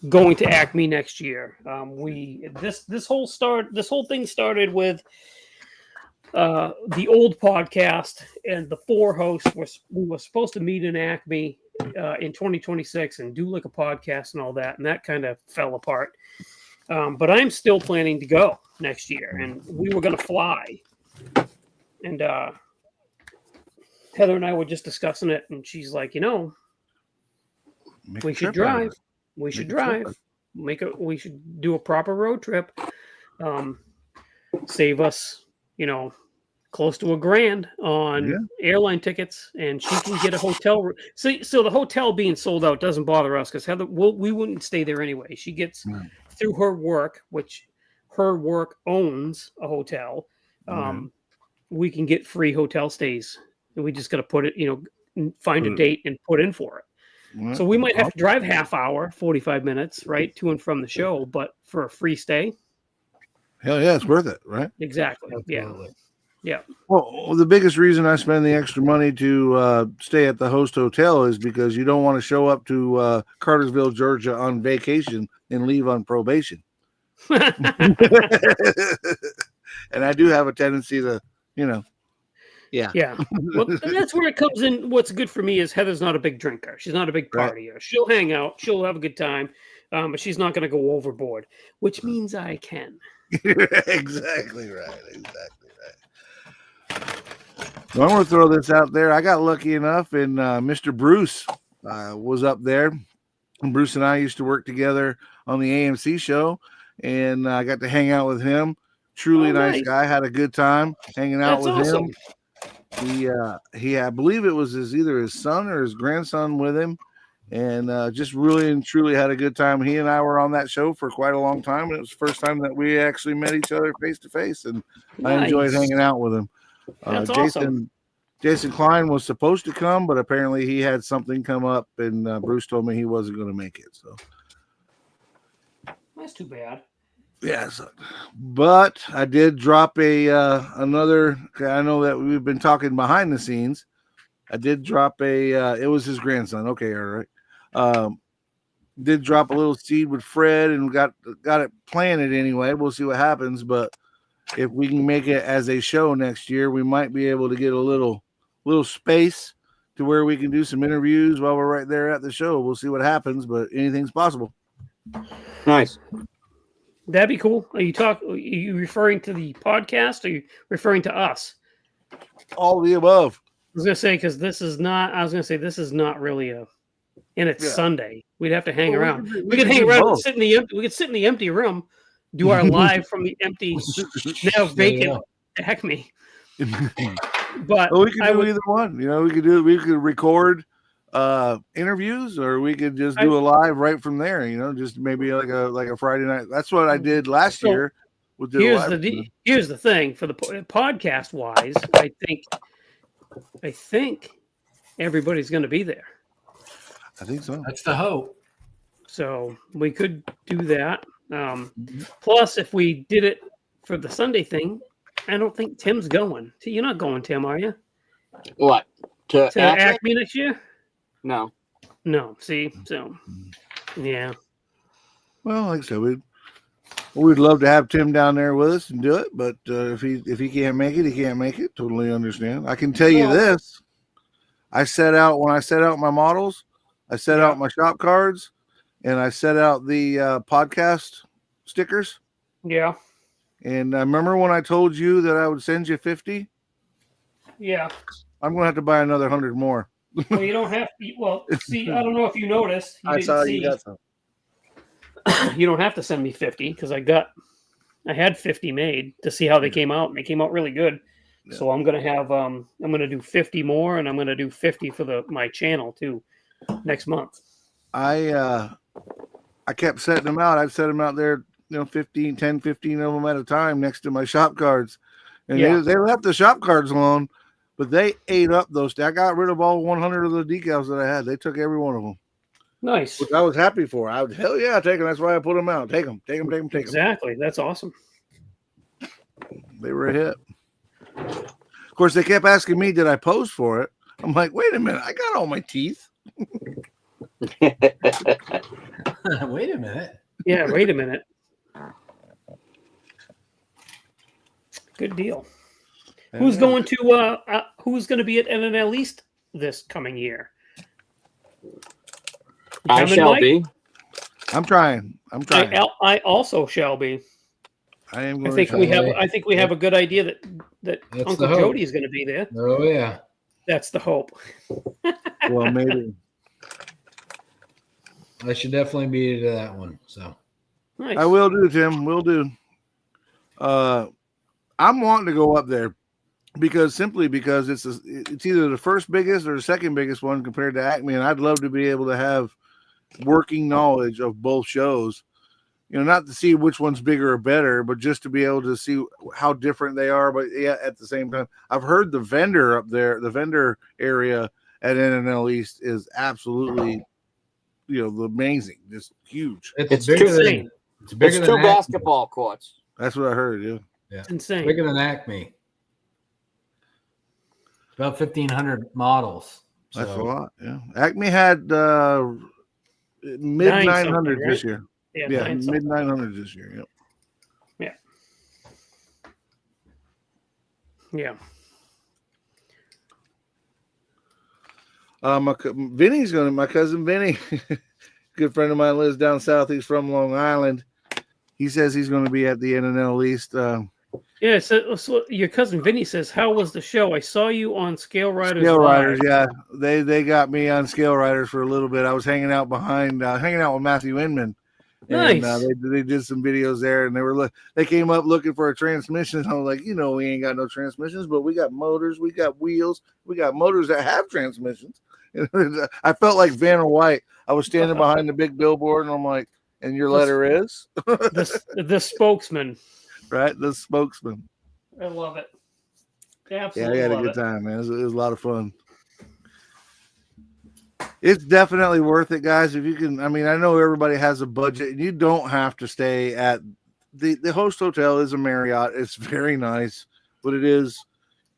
going to Acme next year. This whole thing started with the old podcast, and the four hosts we were supposed to meet in Acme in 2026 and do like a podcast and all that, and that kind of fell apart. But I'm still planning to go next year, and we were going to fly. And Heather and I were just discussing it, and she's like, Make we a should trip out of drive. it. We should Make a trip. drive. We should do a proper road trip. Save us, close to $1,000 on airline tickets, and she can get a hotel room. So the hotel being sold out doesn't bother us because Heather, we wouldn't stay there anyway. She gets through her work, which her work owns a hotel. We can get free hotel stays, and we just got to put it, find a date and put in for it. So we might have to drive half hour, 45 minutes, right, to and from the show, but for a free stay. Hell yeah, it's worth it, right? Exactly. Absolutely. Yeah. Well, the biggest reason I spend the extra money to stay at the host hotel is because you don't want to show up to Cartersville, Georgia on vacation and leave on probation. And I do have a tendency to, Yeah. Well, that's where it comes in. What's good for me is Heather's not a big drinker. She's not a big Right. partier. She'll hang out. She'll have a good time. But she's not going to go overboard, which means I can. Exactly right. So I'm going to throw this out there. I got lucky enough, and Mr. Bruce was up there. And Bruce and I used to work together on the AMC show, and I got to hang out with him. Truly nice guy. Had a good time hanging out That's with awesome. him. He I believe it was either his son or his grandson with him, and just really and truly had a good time. He and I were on that show for quite a long time, and it was the first time that we actually met each other face to face, and I enjoyed Nice. hanging out with him. That's awesome. Jason Klein was supposed to come, but apparently he had something come up, and Bruce told me he wasn't going to make it. So That's too bad. yes, but I did drop another. I know that we've been talking behind the scenes. I did drop it was his grandson. Okay, all right. Did drop a little seed with Fred and got it planted anyway. We'll see what happens, but if we can make it as a show next year, we might be able to get a little space to where we can do some interviews while we're right there at the show. We'll see what happens, but anything's possible. Nice. That'd be cool. Are you referring to the podcast? Or are you referring to us? All the above. I was gonna say because this is not really and it's Sunday. We'd have to hang Well, around. we We could could hang do around and both. sit in the empty. We could sit in the empty room, do our live from the empty, now vacant Acme. But Well, we could I do would, either one. We could record interviews, or we could just do a live right from there. Just maybe like a Friday night. That's what I did last So, year. With the here's the thing for the podcast wise. I think everybody's going to be there, I think so. That's the hope. so we could do that. Plus, if we did it for the Sunday thing, I don't think Tim's going. You're not going, Tim, are you? What? To To Acme? Acme next year? No. No. See, so yeah. Well, like I said, we'd love to have Tim down there with us and do it, but if he can't make it, he can't make it. Totally understand. I can tell you this: when I set out my models, I set out my shop cards, and I set out the podcast stickers. Yeah. And I remember when I told you that I would send you 50. Yeah. I'm going to have to buy another 100 more. Well, you don't have to. Well, see, I don't know if you noticed. You I didn't saw see. you got some. You don't have to send me 50 because I had 50 made to see how they came out, and they came out really good. Yeah. So I'm gonna have I'm gonna do 50 more, and I'm gonna do 50 for my channel too next month. I kept setting them out. I'd set them out there, 15 of them at a time next to my shop cards. And they left the shop cards alone, but they ate up those. I got rid of all 100 of the decals that I had. They took every one of them, Nice. which I was happy for. I would, hell yeah, take them. That's why I put them out. Take them. Exactly. That's awesome. They were a hit. Of course, they kept asking me, did I pose for it? I'm like, wait a minute. I got all my teeth. Wait a minute. Yeah. Wait a minute. Good deal. Who's going to be at NNL East this coming year? I Coming, shall Mike? be. I'm trying. I also shall be. I am I going think to we try. have. I think we have a good idea that That's Uncle the hope. Jody is going to be there. Oh yeah. That's the hope. Well, maybe. I should definitely be to that one. So Nice. I will do, Tim. Will do. I'm wanting to go up there because it's either the first biggest or the second biggest one compared to Acme, and I'd love to be able to have working knowledge of both shows. You know, not to see which one's bigger or better, but just to be able to see how different they are. But yeah, at the same time, I've heard the vendor up there, the vendor area at NNL East is absolutely, amazing, just huge. It's bigger insane. than it's bigger It's than two Acme. basketball courts. That's what I heard. Yeah. Yeah, It's insane. bigger than Acme. About 1,500 models. That's a So lot. Yeah. Acme had mid 900s something, right? this year. Yeah, Yeah, nine mid something. 900s this year. Yep. Yeah. My cousin Vinny, good friend of mine, lives down south. He's from Long Island. He says he's going to be at the NNL East. Yeah. So your cousin Vinny says, "How was the show? I saw you on Scale Riders." Scale Riders, Live." yeah. They got me on Scale Riders for a little bit. I was hanging out with Matthew Inman. And Nice. they did some videos there, and they came up looking for a transmission. I was like, we ain't got no transmissions, but we got motors, we got wheels, we got motors that have transmissions. I felt like Vanna White. I was standing behind the big billboard, and I'm like, and your letter is the spokesman. right, the spokesman. I love it. Yeah, Absolutely. I had a love good it. time, man. It was a lot of fun. It's definitely worth it, guys. If you can, I know everybody has a budget, and you don't have to stay at the host hotel is a Marriott. It's very nice, but it is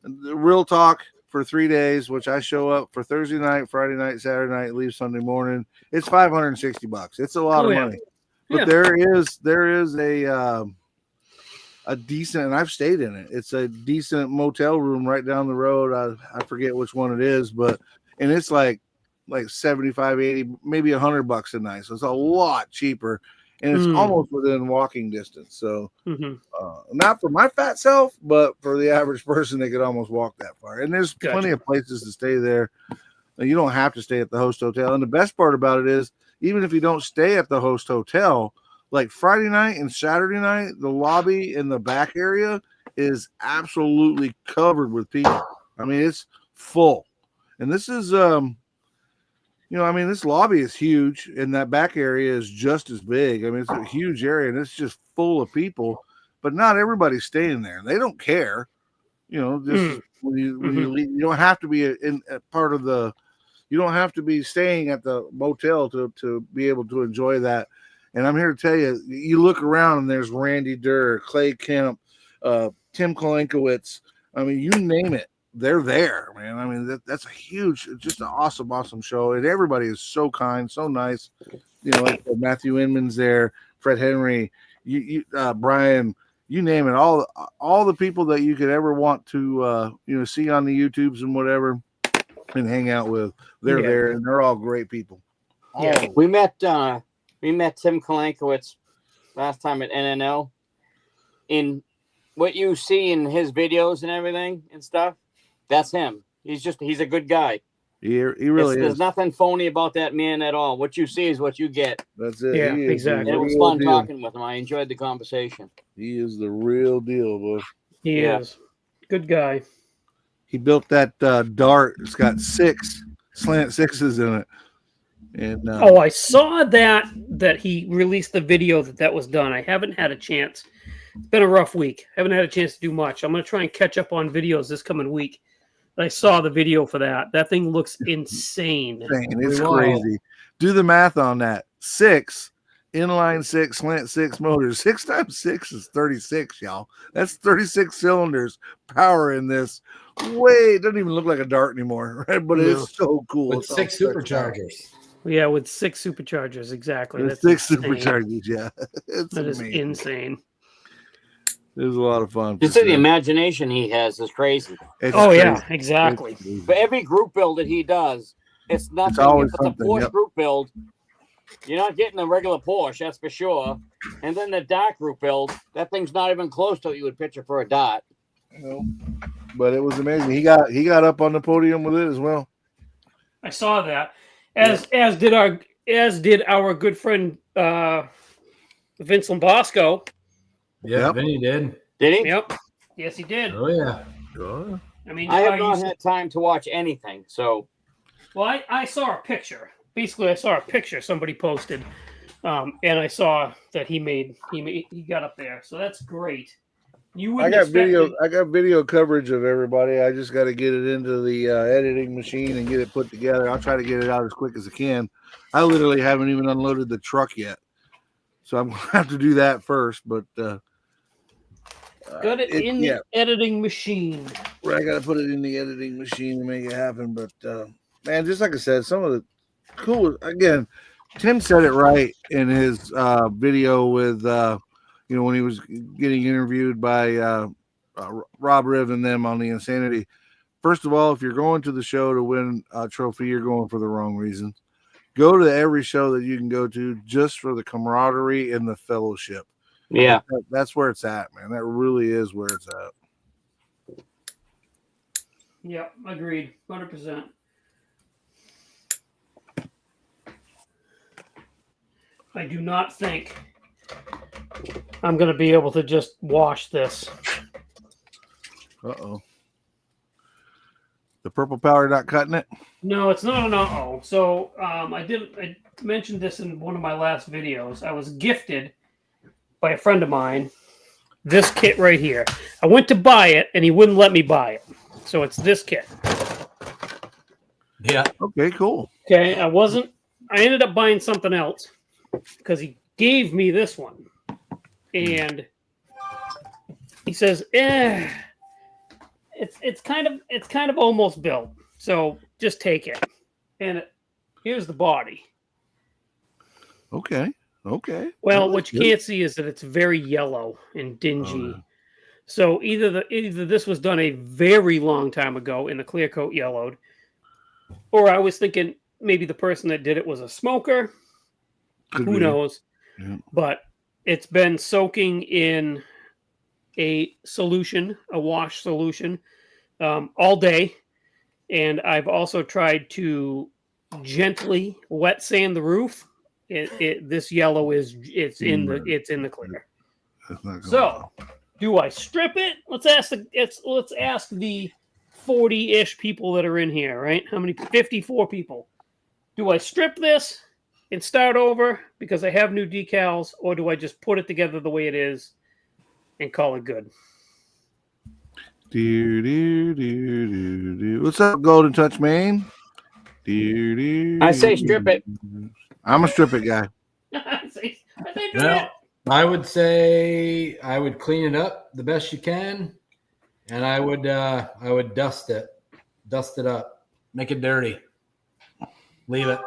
real talk for 3 days, which I show up for Thursday night, Friday night, Saturday night, leave Sunday morning. It's $560. It's a lot of money, but Yeah. there is a decent, and I've stayed in it. It's a decent motel room right down the road. I forget which one it is, and it's like 75, 80, maybe $100 a night. So it's a lot cheaper, and it's almost within walking distance. So not for my fat self, but for the average person, they could almost walk that far. And there's plenty of places to stay there. You don't have to stay at the host hotel. And the best part about it is, even if you don't stay at the host hotel, like Friday night and Saturday night, the lobby in the back area is absolutely covered with people. It's full. And this is, this lobby is huge, and that back area is just as big. It's a huge area, and it's just full of people. But not everybody's staying there. They don't care. When you leave, you don't have to be you don't have to be staying at the motel to be able to enjoy that. And I'm here to tell you, you look around and there's Randy Durr, Clay Kemp, Tim Kolenkowitz. You name it, they're there, man. That's a huge, just an awesome show. And everybody is so kind, so nice. Like Matthew Inman's there, Fred Henry, Brian, you name it. All the people that you could ever want to, see on the YouTubes and whatever and hang out with, they're there, and they're all great people. Yeah. We met Tim Kolenkowitz last time at NNL. In what you see in his videos and everything and stuff, that's him. He's a good guy. He really is. There's nothing phony about that man at all. What you see is what you get. That's it. Yeah, He is exactly. the It was real fun deal. talking with him. I enjoyed the conversation. He is the real deal, boy. He is. Good guy. He built that dart. It's got 6 slant sixes in it. And I saw that he released the video that was done. I haven't had a chance. It's been a rough week. Haven't had a chance to do much. I'm going to try and catch up on videos this coming week. I saw the video for that. That thing looks insane. it's crazy. Do the math on that. 6 inline 6 slant 6 motors. 6 times 6 is 36, y'all. That's 36 cylinders powering this. It doesn't even look like a dart anymore, right? But it's so cool. with It's all 6 stretched out. superchargers. Yeah, with 6 superchargers. Exactly. With That's 6 insane. superchargers, yeah. That is amazing. insane. It was a lot of fun. Just the imagination he has is crazy. It's Oh, crazy. yeah, exactly. It's crazy. But every group build that he does, it's nothing. always If it's a something, Porsche yep. group build, you're not getting a regular Porsche, that's for sure. And then the dark group build, that thing's not even close to what you would picture for a dot. But it was amazing. He got up on the podium with it as well. I saw that. As did our good friend Vince Lombosco. Yeah, Yep. Vinny did. Did he? Yep. Yes, he did. Oh yeah. I mean, I have you not said- had time to watch anything, so Well, I saw a picture. Basically, I saw a picture somebody posted, and I saw that he got up there. So that's great. You I wouldn't got expect video. it- I got video coverage of everybody. I just got to get it into the editing machine and get it put together. I'll try to get it out as quick as I can. I literally haven't even unloaded the truck yet, so I'm gonna have to do that first. But Got it in the editing machine. I got to put it in the editing machine to make it happen. But man, just like I said, some of the cool. Again, Tim said it right in his video with when he was getting interviewed by Rob Riv and them on the Insanity. First of all, if you're going to the show to win a trophy, you're going for the wrong reason. Go to every show that you can go to just for the camaraderie and the fellowship. yeah. That's where it's at, man. That really is where it's at. Yep, agreed, 100%. I do not think I'm going to be able to just wash this. Uh-oh. The purple powder not cutting it? No, it's not an uh-oh. So I mentioned this in one of my last videos. I was gifted by a friend of mine this kit right here. I went to buy it, and he wouldn't let me buy it. So it's this kit. Yeah. Okay, cool. Okay, I ended up buying something else because he gave me this one. And he says, it's kind of almost built. So just take it. And here's the body. Okay. Well, That's what you good. can't see is that it's very yellow and dingy. Oh, So either this was done a very long time ago in the clear coat yellowed, or I was thinking maybe the person that did it was a smoker. Could Who be. knows? Yeah. But it's been soaking in a wash solution, all day, and I've also tried to gently wet sand the roof. This yellow it's in the clear. That's not going So, do I strip it? Let's ask the 40-ish people that are in here, right? How many? 54 people. Do I strip this and start over because I have new decals, or do I just put it together the way it is and call it good? What's up, Golden Touch Maine? I say strip it. I'm a strip it guy. I say do Well, that. I would say I would clean it up the best you can, and I would dust it up, make it dirty, leave it.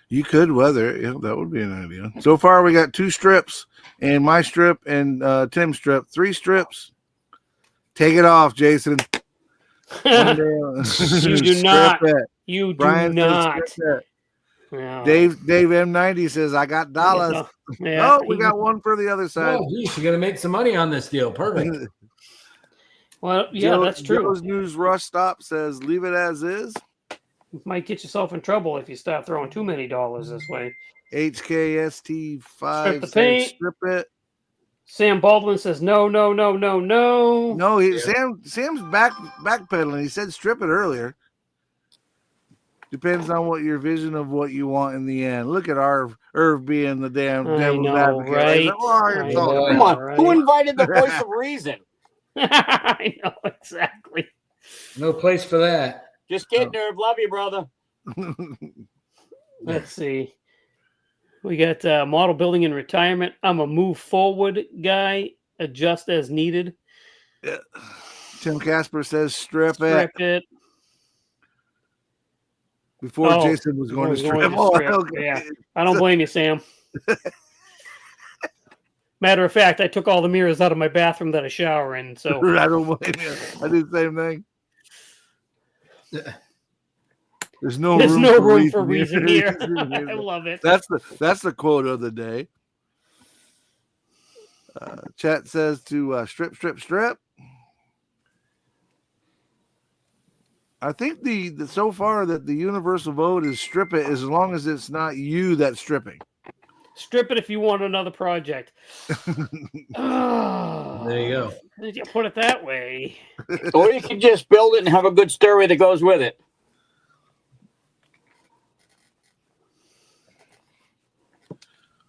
You could weather it. Yeah, that would be an idea. So far, we got 2 strips, and my strip and Tim's strip. 3 strips. Take it off, Jason. You do Strip not. it. You do Brian says not. strip it. No. Dave M90 says, I got dollars. Yeah, Oh, we got one for the other side. Oh, geez, you're gonna make some money on this deal. Perfect. Well, yeah, that's true. Joe's News Rush Stop says, leave it as is. You might get yourself in trouble if you start throwing too many dollars this way. HKST5 Strip the says, paint. strip it. Sam Baldwin says no. No, Sam's backpedaling. He said strip it earlier. Depends on what your vision of what you want in the end. Look at Irv being the damn I devil's know, advocate. right? Like, what are I you talking know. Come about? on. right. Who invited the voice of reason? I know exactly. No place for that. Just kidding, Irv. Love you, brother. Let's see. We got model building and retirement. I'm a move forward guy. Adjust as needed. Yeah. Tim Casper says strip it. Strip it. Before Oh, Jason was going to before he strip. was Oh, going to strip, okay. yeah. I don't blame you, Sam. Matter of fact, I took all the mirrors out of my bathroom that I shower in. So I don't blame you. I do the same thing. There's no There's room no for room for reason here. reason. I love it. That's the quote of the day. Chat says to strip, strip, strip. I think the so far that the universal vote is strip it as long as it's not you that's stripping. Strip it if you want another project. Oh, There you go. did you put it that way? Or you can just build it and have a good story that goes with it.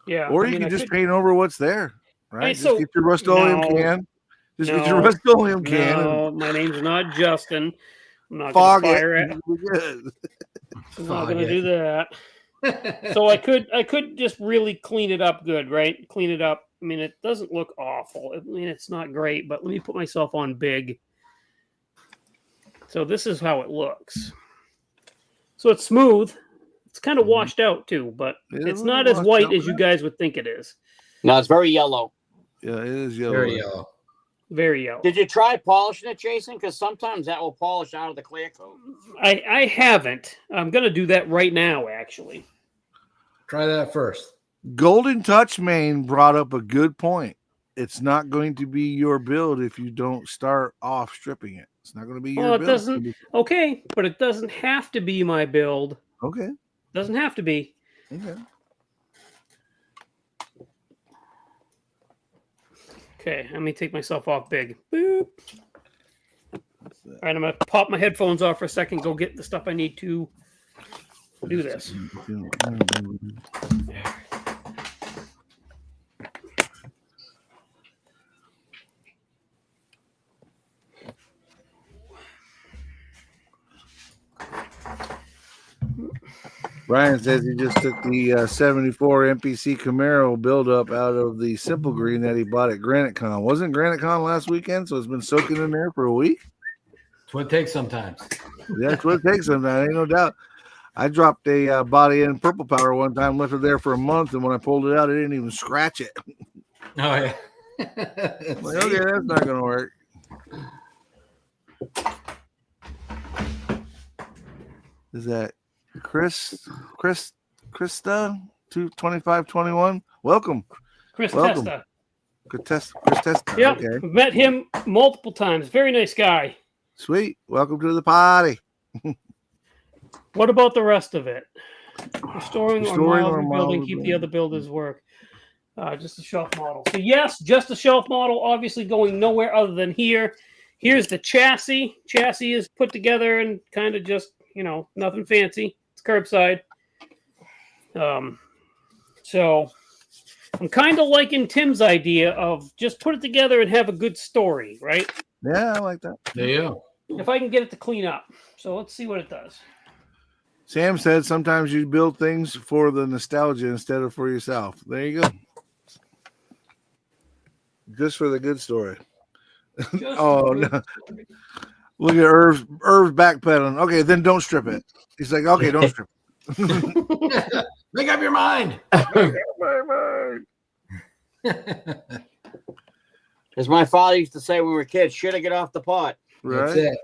Yeah. Or I you mean, can I just could- paint over what's there, Hey, right? so- just get your Rust-Oleum No. can. Just get your No. Rust-Oleum can. No, my name's not Justin. I'm not Fog gonna it. fire it. We're good. I'm not Fog gonna it. do that. So I could just really clean it up good, right? Clean it up. I mean, it doesn't look awful. I mean, it's not great, but let me put myself on big. So this is how it looks. So it's smooth. It's kind of washed out too, but Yeah, it's a not little as washed white out, as you but- guys would think it is. No, it's very yellow. Yeah, it is yellow. Very yellow. Very yellow. Did you try polishing it, Jason? Because sometimes that will polish out of the clear coat. I haven't. I'm gonna do that right now, actually. Try that first. Golden Touch Main brought up a good point. It's not going to be your build if you don't start off stripping it. It's not going to be your Well, it build. doesn't. Okay, but it doesn't have to be my build. Okay. Doesn't have to be. Okay. Okay, let me take myself off big. Boop. All right, I'm gonna pop my headphones off for a second. Go get the stuff I need to do this. Brian says he just took the 74 MPC Camaro buildup out of the Simple Green that he bought at GraniteCon. Wasn't GraniteCon last weekend? So it's been soaking in there for a week. That's what it takes sometimes. That's what it takes sometimes. Ain't no doubt. I dropped a body in Purple Power one time, left it there for a month, and when I pulled it out, it didn't even scratch it. Oh yeah. I'm like, okay, that's not going to work. Is that Krista 22521? Welcome. Chris Welcome. Testa. Chris Testa. Yep, Okay. I've met him multiple times. Very nice guy. Sweet. Welcome to the party. What about the rest of it? Restoring or Restoring mild or rebuilding, mild keep the rebuilding. other builders work. Just a shelf model. So yes, just a shelf model. Obviously going nowhere other than here. Here's the chassis. Chassis is put together and kind of just, nothing fancy. It's curbside. So I'm kind of liking Tim's idea of just put it together and have a good story, right? Yeah, I like that. There you go. If I can get it to clean up. So let's see what it does. Sam said sometimes you build things for the nostalgia instead of for yourself. There you go. Just for the good story. Just Oh, a good no. story. Look at Irv's backpedaling. Okay, then don't strip it. He's like, okay, don't strip Make up your mind. it. As my father used to say when we were kids, should have get off the pot. Right? That's it.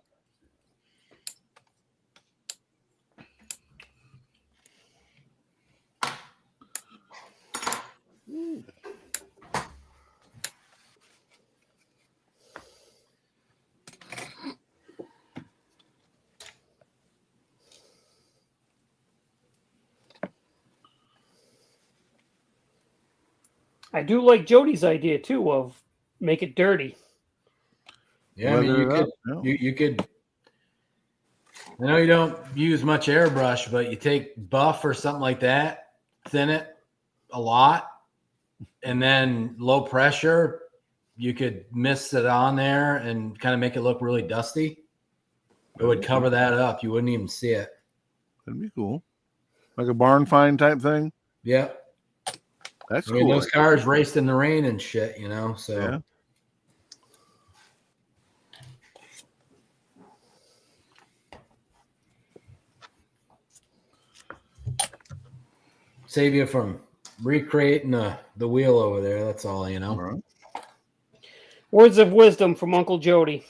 I do like Jody's idea too of make it dirty. Yeah, I mean, you Weather it could, up, yeah. you could. I know you don't use much airbrush, but you take buff or something like that, thin it a lot, and then low pressure. You could mist it on there and kind of make it look really dusty. It would cover that up. You wouldn't even see it. That'd be cool. Like a barn find type thing. Yep. That's I mean, cool. those cars raced in the rain and shit, so. Yeah. Save you from recreating the wheel over there. That's all, All right. Words of wisdom from Uncle Jody.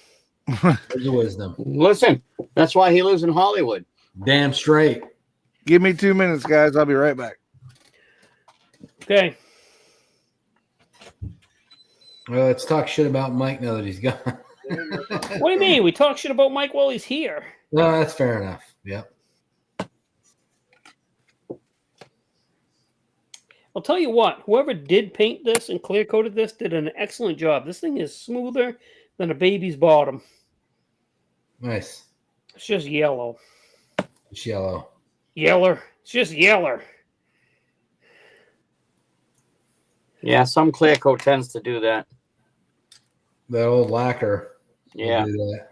There's the wisdom. Listen, that's why he lives in Hollywood. Damn straight. Give me 2 minutes, guys. I'll be right back. Okay. Well, let's talk shit about Mike now that he's gone. What do you mean? We talk shit about Mike while he's here. No, that's fair enough. Yep. I'll tell you what, whoever did paint this and clear coated this did an excellent job. This thing is smoother than a baby's bottom. Nice. It's just yellow. It's yellow. Yeller. It's just yeller. Yeah, some clear coat tends to do that. That old lacquer. will Yeah. do that.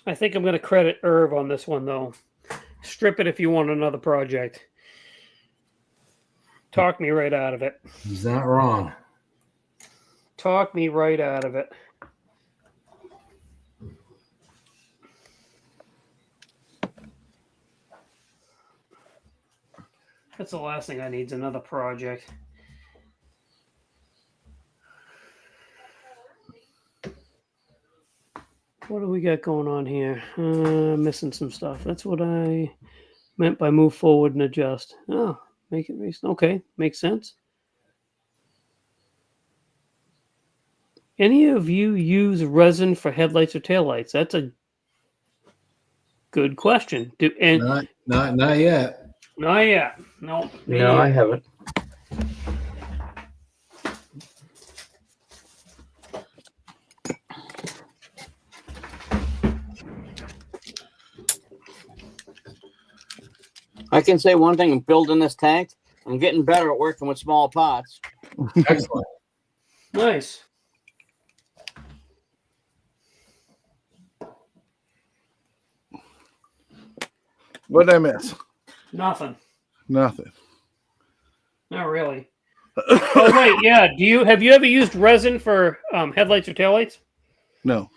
I think I'm going to credit Irv on this one, though. Strip it if you want another project. Talk me right out of it. He's not wrong. Talk me right out of it. That's the last thing I need is another project. What do we got going on here? Missing some stuff. That's what I meant by move forward and adjust. Oh, make it recent. Okay, makes sense. Any of you use resin for headlights or taillights? That's a good question. Not yet. Not yet. No. No, I haven't. I can say one thing: building this tank, I'm getting better at working with small pots. Excellent. Nice. What did I miss? Nothing. Nothing. Not really. Oh wait, yeah. Have you ever used resin for headlights or taillights? No.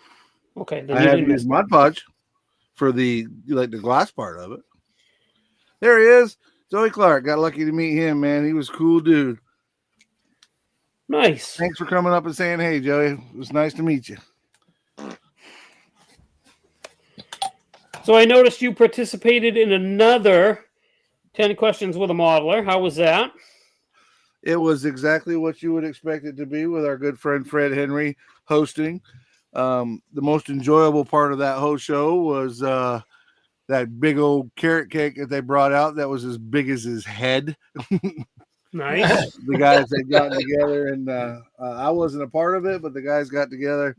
Okay, then I you have didn't miss used Mod Podge for the glass part of it. There he is. Joey Clark. Got lucky to meet him, man. He was a cool dude. Nice. Thanks for coming up and saying hey, Joey. It was nice to meet you. So I noticed you participated in another 10 questions with a modeler. How was that? It was exactly what you would expect it to be with our good friend Fred Henry hosting. The most enjoyable part of that whole show was that big old carrot cake that they brought out that was as big as his head. Nice. The guys had gotten together, and I wasn't a part of it, but the guys got together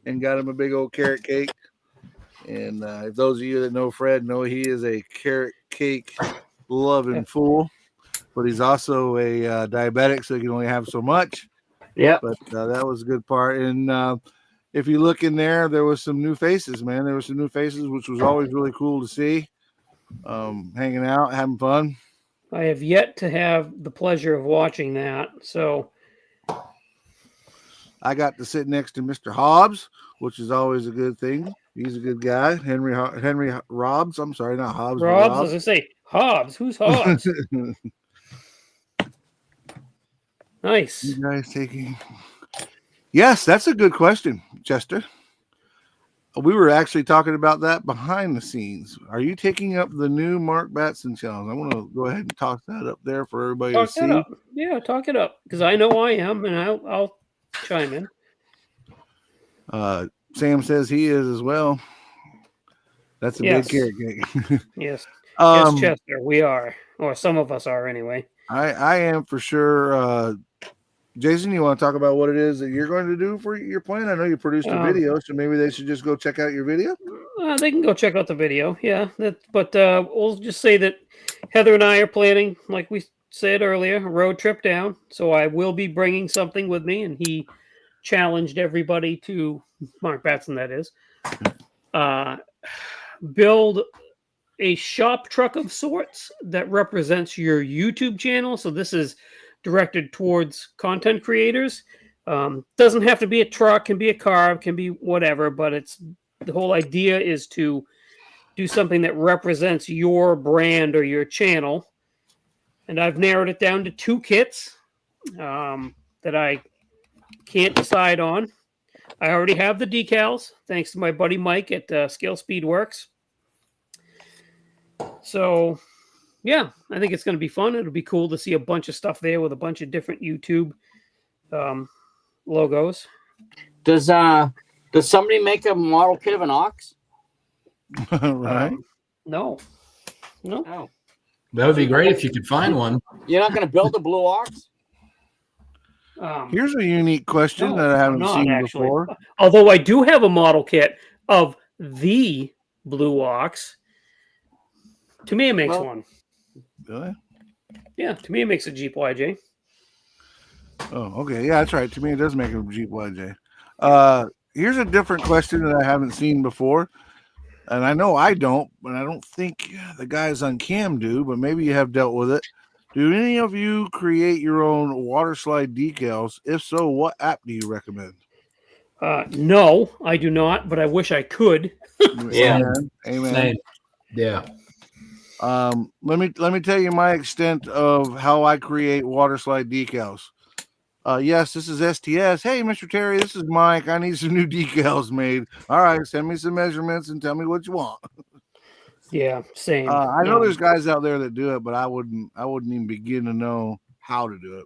and got him a big old carrot cake. And if those of you that know Fred know he is a carrot cake loving fool, but he's also a diabetic, so he can only have so much. Yeah. But that was a good part. And if you look in there, there was some new faces, man. There were some new faces, which was always really cool to see. Hanging out, having fun. I have yet to have the pleasure of watching that. So I got to sit next to Mr. Hobbs, which is always a good thing. He's a good guy. Henry Robs. I'm sorry, not Hobbs. Robs, as I say, Hobbs. Who's Hobbs? Nice. You guys taking? Yes, that's a good question, Chester. We were actually talking about that behind the scenes. Are you taking up the new Mark Batson challenge? I want to go ahead and toss that up there for everybody Talk to that see. up. Yeah, talk it up. Because I know I am, and I'll chime in. Sam says he is as well. That's a Yes. big carrot cake. Yes. Um, Yes, Chester, we are. Or some of us are anyway. I am for sure. Jason, you want to talk about what it is that you're going to do for your plan? I know you produced a video, so maybe they should just go check out your video. They can go check out the video. Yeah. But we'll just say that Heather and I are planning, like we said earlier, a road trip down. So I will be bringing something with me, and he challenged everybody to, Mark Batson, that is, build a shop truck of sorts that represents your YouTube channel. So this is directed towards content creators. Doesn't have to be a truck, can be a car, can be whatever, but it's the whole idea is to do something that represents your brand or your channel. And I've narrowed it down to 2 kits that I can't decide on. I already have the decals, thanks to my buddy Mike at Scale Speed Works. So, yeah, I think it's going to be fun. It'll be cool to see a bunch of stuff there with a bunch of different YouTube logos. Does somebody make a model kit of an ox? Right. No. No. That would be great if you could find one. You're not going to build a blue ox? Here's a unique question No, that I haven't not seen actually. before. Although I do have a model kit of the Blue Ox. Tamiya makes Well- one. Really? Yeah, Tamiya makes a Jeep YJ. Oh, okay. Yeah, that's right. To me, it does make a Jeep YJ. Here's a different question that I haven't seen before. And I know I don't, but I don't think the guys on cam do, but maybe you have dealt with it. Do any of you create your own water slide decals? If so, what app do you recommend? No, I do not, but I wish I could. Yeah. Amen. Amen. Same. Yeah. Let me tell you my extent of how I create water slide decals. Yes, this is STS. Hey, Mr. Terry, this is Mike. I need some new decals made. All right, send me some measurements and tell me what you want. Yeah, same. I know there's guys out there that do it, but I wouldn't even begin to know how to do it.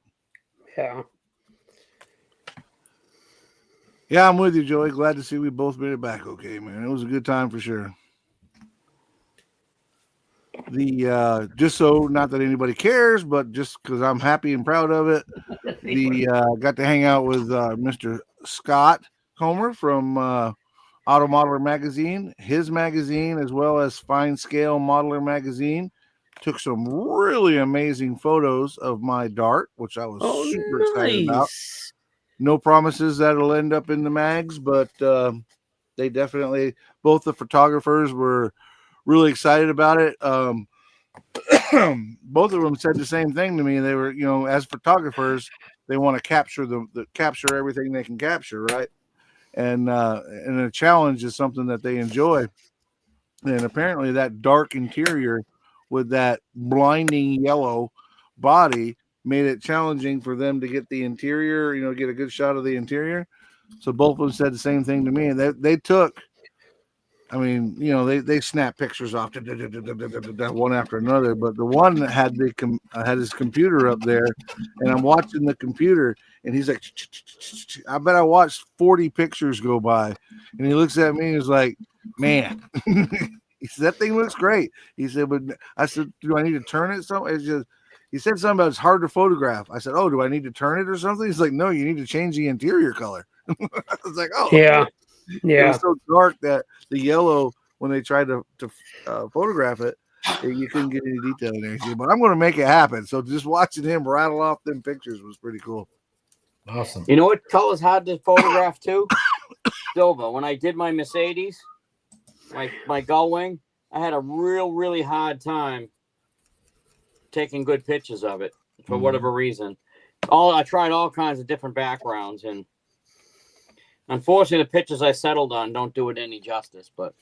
Yeah. Yeah, I'm with you, Joey. Glad to see we both made it back okay, man. It was a good time for sure. The just so not that anybody cares, but just because I'm happy and proud of it, got to hang out with Mr. Scott Homer from Auto Modeler Magazine, his magazine, as well as Fine Scale Modeler Magazine. Took some really amazing photos of my dart, which I was super excited about. No promises that it'll end up in the mags, but they definitely, both the photographers were really excited about it. Both of them said the same thing to me. They were, as photographers, they want to capture capture everything they can capture, right? And a challenge is something that they enjoy. And apparently, that dark interior with that blinding yellow body made it challenging for them to get the interior, get a good shot of the interior. So both of them said the same thing to me, and they took. I mean, they snap pictures off one after another, but the one that had his computer up there, and I'm watching the computer, and he's like, I bet I watched 40 pictures go by, and he looks at me and he's like, man, he said, that thing looks great. He said, but I said, do I need to turn it? He said something about it's hard to photograph. I said, oh, do I need to turn it or something? He's like, no, you need to change the interior color. I was like, oh, yeah. It was so dark that the yellow, when they tried to photograph it, you couldn't get any detail in there. But I'm going to make it happen. So just watching him rattle off them pictures was pretty cool. Awesome. You know what color's hard to photograph too? Silver. When I did my Mercedes, my gull wing, I had a really hard time taking good pictures of it for whatever reason. I tried all kinds of different backgrounds, and unfortunately, the pictures I settled on don't do it any justice. But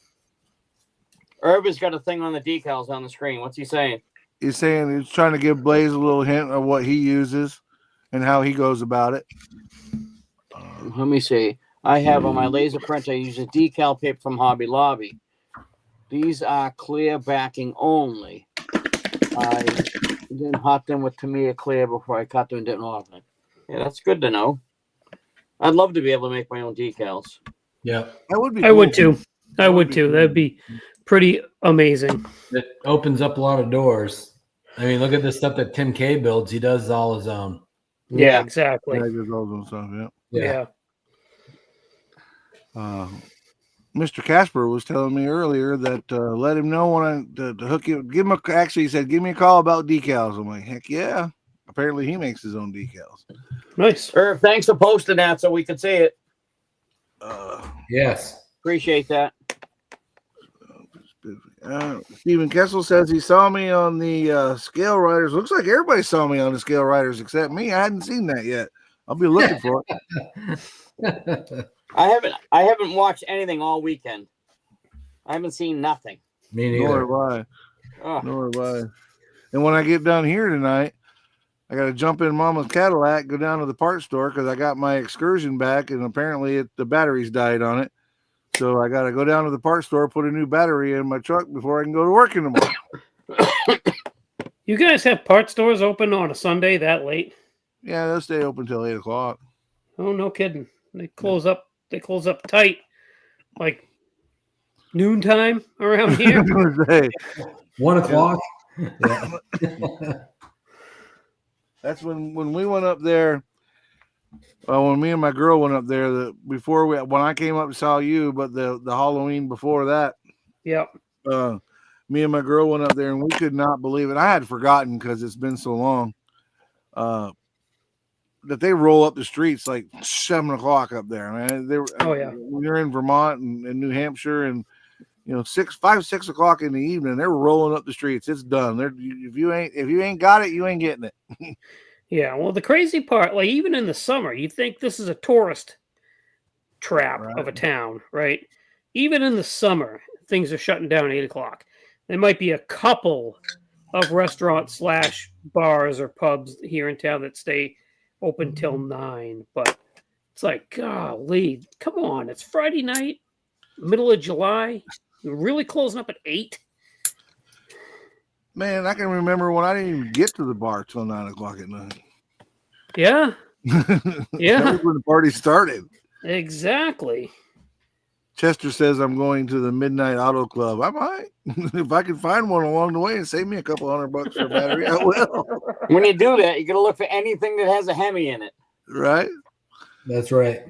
Herb has got a thing on the decals on the screen. What's he saying? He's saying he's trying to give Blaze a little hint of what he uses and how he goes about it. Let me see. I have on my laser printer, I use a decal paper from Hobby Lobby. These are clear backing only. I then hot them with Tamiya clear before I cut them and didn't off it. Yeah, that's good to know. I'd love to be able to make my own decals. Yeah. That would be. I cool. would too. I would too. That'd be pretty amazing. It opens up a lot of doors. I mean, look at the stuff that Tim K builds. He does all his own. Yeah, exactly. Yeah, just those and stuff, yeah. Yeah. Mr. Casper was telling me earlier that let him know when to hook you. He said, give me a call about decals. I'm like, heck yeah. Apparently he makes his own decals. Nice. Herb, thanks for posting that so we could see it. Yes. Appreciate that. Stephen Kessel says he saw me on the Scale Riders. Looks like everybody saw me on the Scale Riders except me. I hadn't seen that yet. I'll be looking for it. I haven't watched anything all weekend. I haven't seen nothing. Me Nor neither. have I. Oh, Nor have I. And when I get down here tonight, I got to jump in Mama's Cadillac, go down to the parts store because I got my Excursion back, and apparently the batteries died on it. So I got to go down to the parts store, put a new battery in my truck before I can go to work in the morning. You guys have part stores open on a Sunday that late? Yeah, they'll stay open till 8 o'clock. Oh, no kidding. They close up. They close up tight, like noontime around here. Hey, 1 o'clock. Yeah. that's when we went up there. When me and my girl went up there, when I came up and saw you, but the Halloween before that, Yep. me and my girl went up there and we could not believe it. I had forgotten because it's been so long. That they roll up the streets like 7 o'clock up there, man. Oh, yeah. We're in Vermont and New Hampshire, and 6 o'clock in the evening, they're rolling up the streets. It's done. If you ain't got it, you ain't getting it. Yeah. Well, the crazy part, like even in the summer, you think this is a tourist trap Right. of a town, right? Even in the summer, things are shutting down at 8 o'clock. There might be a couple of restaurants / bars or pubs here in town that stay open till 9, but it's like, golly, come on. It's Friday night, middle of July. You're really closing up at 8? Man, I can remember when I didn't even get to the bar till 9 o'clock at night. Yeah, yeah, That was when the party started. exactly. Chester says I'm going to the Midnight Auto Club. I might. If I can find one along the way and save me a couple $100 for a battery, I will. when you do that, you got to look for anything that has a Hemi in it. Right? That's right.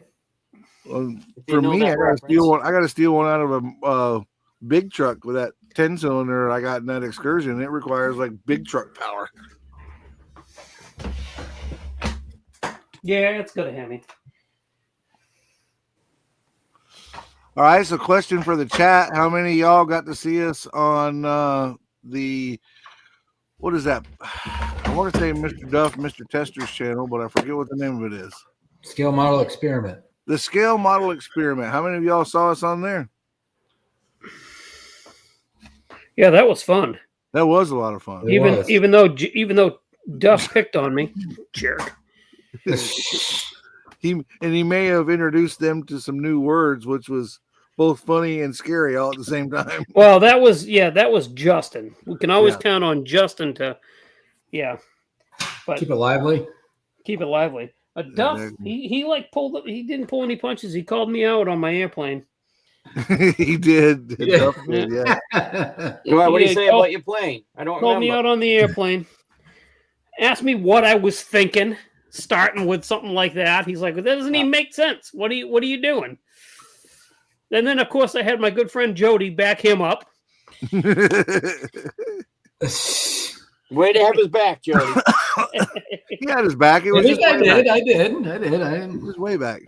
Well, If you for know me, that I gotta reference. steal one. I gotta steal one out of a big truck with that 10-cylinder I got in that Excursion. It requires like big truck power. Yeah, it's got a Hemi. All right, so question for the chat: how many of y'all got to see us on the what is that? I want to say Mr. Duff, Mr. Tester's channel, but I forget what the name of it is. Scale model experiment. The Scale Model Experiment. How many of y'all saw us on there? Yeah, that was fun. That was a lot of fun. It was. Even though Duff picked on me, jerk. He may have introduced them to some new words, which was both funny and scary all at the same time. Well, that was Justin. We can always Yeah. count on Justin to, but Keep it lively. keep it lively. Duff, there- he like pulled up. He didn't pull any punches. He called me out on my airplane. He did. Yeah. Duff did, yeah. What do you Yeah, say about your plane? I don't Called me remember. out on the airplane. Asked me what I was thinking, starting with something like that. He's like, "That doesn't even make sense. What are you doing?" And then, of course, I had my good friend Jody back him up. Way to have his back, Jody. He had his back. It I was think just I way did. back. I It was way back.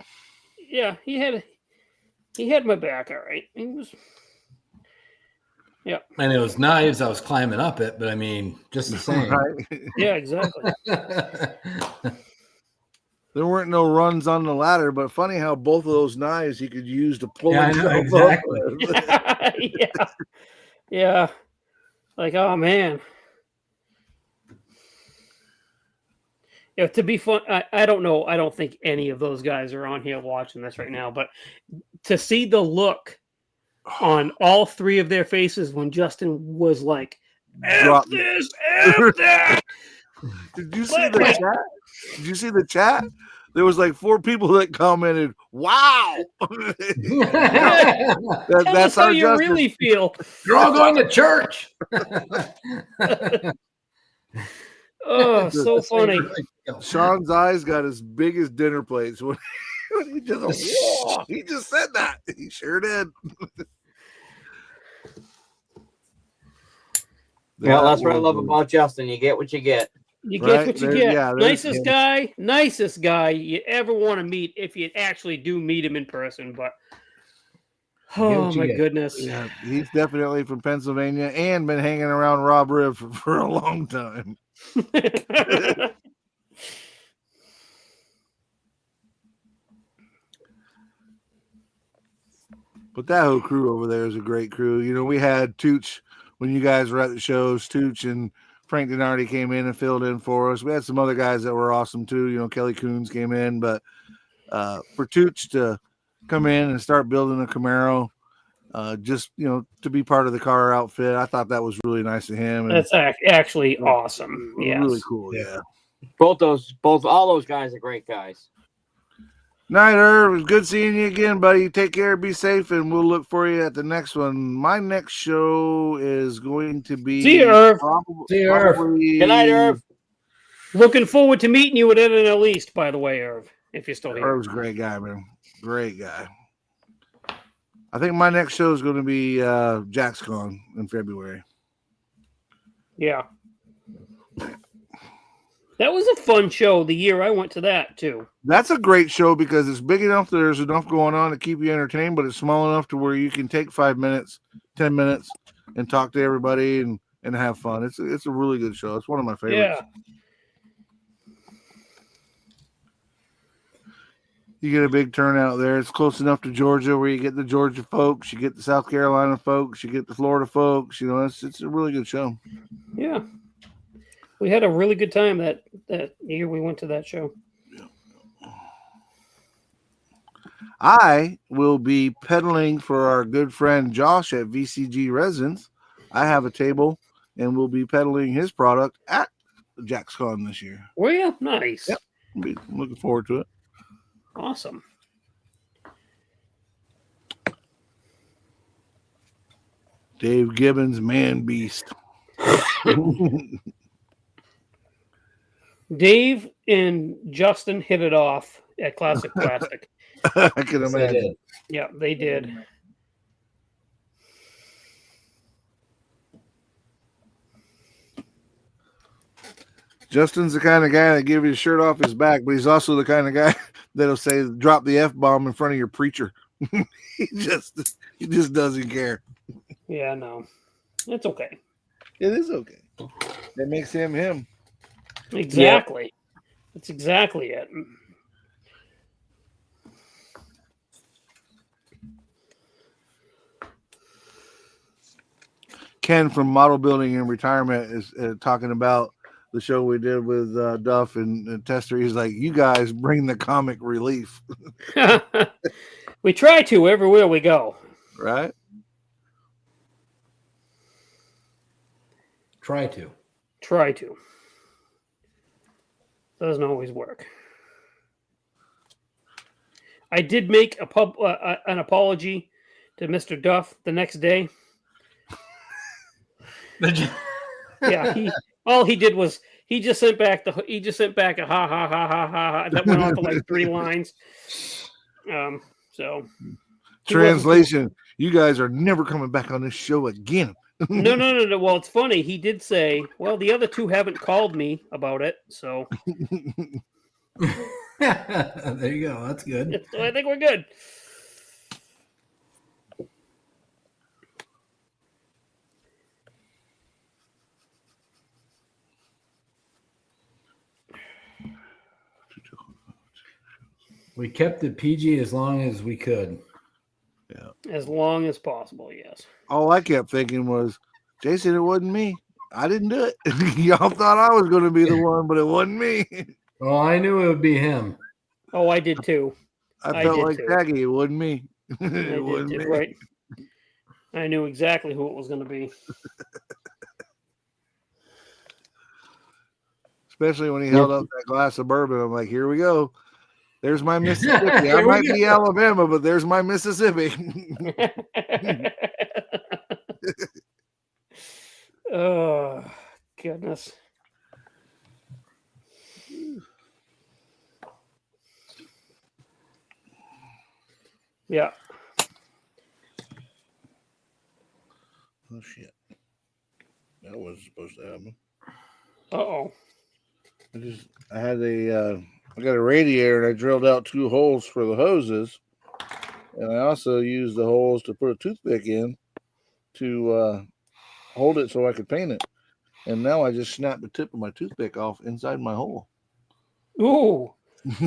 Yeah, he had my back. All right, he was. And it was knives. I was climbing up it, but I mean, just the same. Right? Yeah, exactly. There weren't no runs on the ladder, but funny how both of those knives he could use to pull Yeah, I know, himself up. exactly. yeah. Like, oh man. Yeah, to be fun, I don't know. I don't think any of those guys are on here watching this right now, but to see the look on all three of their faces when Justin was like, F Drop- this, F that. Did you see the chat? Did you see the chat? There was like 4 people that commented, "Wow." Tell That's us how our you Justin. really feel. You're all going to church. Oh, so funny. Sean's eyes got as big as dinner plates when he just whoa, he just said that. He sure did. Yeah, that's what I love was- about Justin. You get what you get. You get Right, what you there- get. yeah, there's nicest guy you ever want to meet if you actually do meet him in person. But oh what you my get. goodness, Yeah, he's definitely from Pennsylvania and been hanging around Rob Riv for a long time. But that whole crew over there is a great crew. You know, we had Tooch when you guys were at the shows. Tooch and Frank Denardi came in and filled in for us. We had some other guys that were awesome too. You know, Kelly Coons came in, but for Tooch to come in and start building a Camaro, just, you know, to be part of the car outfit, I thought that was really nice of him. And That's actually awesome. Yes. really cool. Yeah. All those guys are great guys. Night, Irv. It was good seeing you again, buddy. Take care, be safe, and we'll look for you at the next one. My next show is going to be. See you, Irv. See you, Irv. Good night, Irv. Looking forward to meeting you at NNL East, by the way, Irv, if you're still here. Irv's a great guy, man. Great guy. I think my next show is going to be JaxCon in February. Yeah. That was a fun show the year I went to that, too. That's a great show because it's big enough that there's enough going on to keep you entertained, but it's small enough to where you can take 5 minutes, 10 minutes, and talk to everybody and have fun. It's a really good show. It's one of my favorites. Yeah. You get a big turnout there. It's close enough to Georgia where you get the Georgia folks, you get the South Carolina folks, you get the Florida folks. You know, it's a really good show. Yeah. We had a really good time that year we went to that show. I will be pedaling for our good friend Josh at VCG Residence. I have a table and we'll be peddling his product at JaxCon this year. Well, yeah, nice. Yep. I'm looking forward to it. Awesome. Dave Gibbons, man beast. Dave and Justin hit it off at Classic Plastic. I can imagine. Yeah, they did. Justin's the kind of guy that give you his shirt off his back, but he's also the kind of guy that'll say drop the F-bomb in front of your preacher. he just doesn't care. Yeah, no. It's okay. It is okay. That makes him him. Exactly. That's exactly it. Ken from Model Building and Retirement is talking about the show we did with Duff and Tester. He's like, you guys bring the comic relief. We try to everywhere we go. Right? Try to. Try to. Doesn't always work. I did make an apology to Mr. Duff the next day. Yeah, all he did was he just sent back a ha ha ha ha ha that went on for like 3 lines. So translation: you guys are never coming back on this show again. No. Well, it's funny. He did say, "Well, the other 2 haven't called me about it." So there you go. That's good. So I think we're good. We kept it PG as long as we could. Yeah. As long as possible, yes. All I kept thinking was, Jason, it wasn't me. I didn't do it. Y'all thought I was going to be the one, but it wasn't me. Well, I knew it would be him. Oh, I did too. I felt did like too. Shaggy. It wasn't me. I It wasn't did, me. right. I knew exactly who it was going to be. Especially when he held up that glass of bourbon. I'm like, here we go. There's my Mississippi. I Here we might go. be Alabama, but there's my Mississippi. Oh, goodness. Yeah. Oh, shit. That wasn't supposed to happen. Uh-oh. I had I got a radiator and I drilled out 2 holes for the hoses. And I also used the holes to put a toothpick in to hold it so I could paint it. And now I just snapped the tip of my toothpick off inside my hole. Ooh,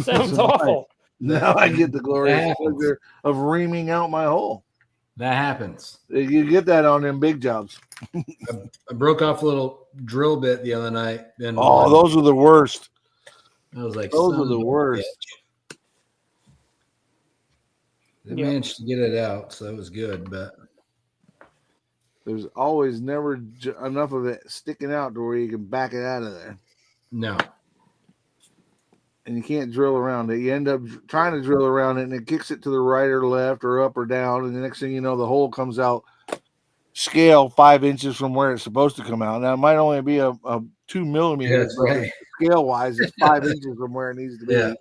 sounds So awful. Now I get the glorious That happens. pleasure of reaming out my hole. That happens. You get that on them big jobs. I broke off a little drill bit the other night. And Oh, those are the worst. I was like, Those son are the of a worst. bitch. They Yeah. managed to get it out, so that was good. But There's always never enough of it sticking out to where you can back it out of there. no, And you can't drill around it. You end up trying to drill around it, and it kicks it to the right or left or up or down. And the next thing you know, the hole comes out scale 5 inches from where it's supposed to come out. Now, it might only be a 2 millimeters. Yeah, that's right. Scale wise, it's 5 inches from where it needs to be. Yeah.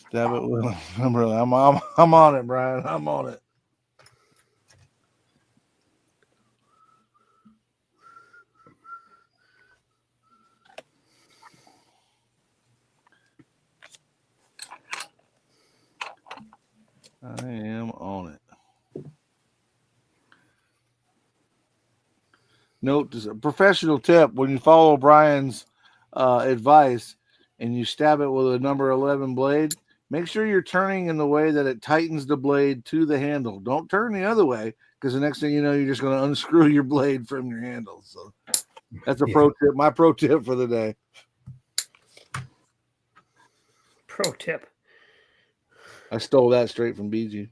Stab it with I'm on it, Brian. I'm on it. I am on it. Note, a professional tip: when you follow Brian's advice and you stab it with a number 11 blade, make sure you're turning in the way that it tightens the blade to the handle. Don't turn the other way, because the next thing you know, you're just going to unscrew your blade from your handle. So that's a pro tip. My pro tip for the day. Pro tip. I stole that straight from BG.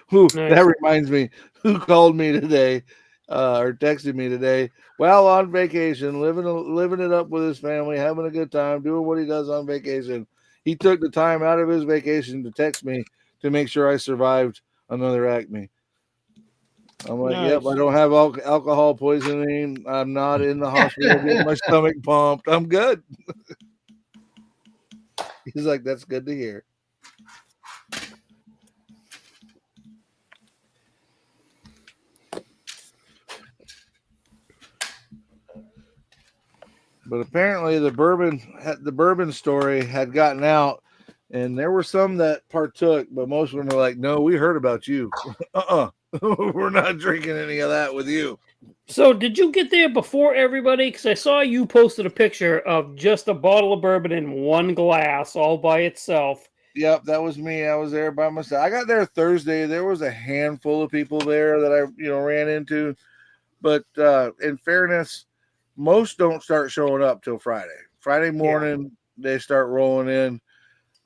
Who Nice. That reminds me, who called me today or texted me today? Well, on vacation, living it up with his family, having a good time, doing what he does on vacation. He took the time out of his vacation to text me to make sure I survived another Acme. I'm like, Nice. yep, I don't have alcohol poisoning. I'm not in the hospital getting my stomach pumped. I'm good. He's like, that's good to hear. But apparently the bourbon story had gotten out, and there were some that partook, but most of them were like, no, we heard about you. We're not drinking any of that with you. So did you get there before everybody? Because I saw you posted a picture of just a bottle of bourbon in one glass all by itself. Yep, that was me. I was there by myself. I got there Thursday. There was a handful of people there that I ran into. But in fairness, most don't start showing up till Friday. Friday morning, they start rolling in.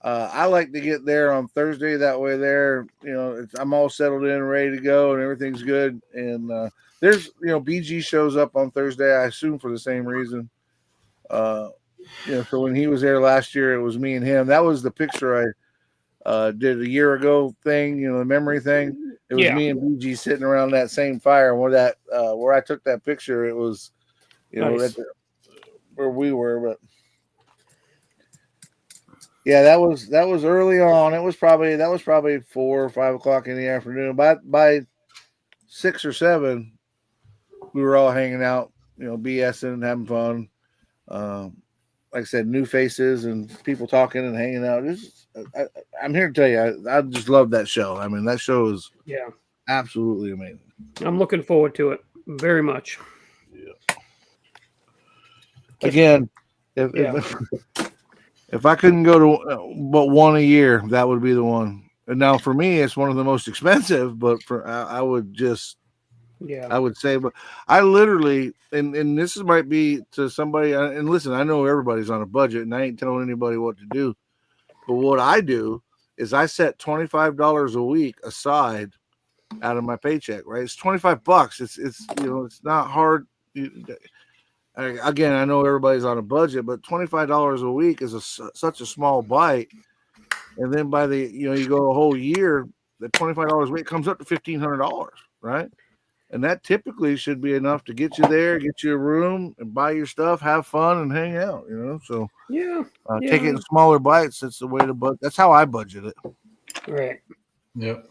I like to get there on Thursday. That way there, I'm all settled in, ready to go, and everything's good. And there's, BG shows up on Thursday, I assume for the same reason. So when he was there last year, it was me and him. That was the picture I did a year ago thing, the memory thing. It was me and BG sitting around that same fire. And where I took that picture, it was, Nice. where we were. But yeah, that was early on. That was probably 4 or 5 o'clock in the afternoon. By 6 or 7, we were all hanging out, BSing and having fun. Like I said, new faces and people talking and hanging out. I'm here to tell you, I just love that show. I mean, that show is absolutely amazing. I'm looking forward to it very much. Again, if I couldn't go to but one a year, that would be the one. And now for me, it's one of the most expensive. But I would say, but I literally, and this might be to somebody. And listen, I know everybody's on a budget, and I ain't telling anybody what to do. But what I do is I set $25 a week aside out of my paycheck. Right, it's $25. It's not hard. Again, I know everybody's on a budget, but $25 a week is such a small bite. And then by you go a whole year, the $25 a week comes up to $1,500, right? And that typically should be enough to get you there, get you a room, and buy your stuff, have fun, and hang out. So take it in smaller bites. That's the way to budget. That's how I budget it. Right. Yep.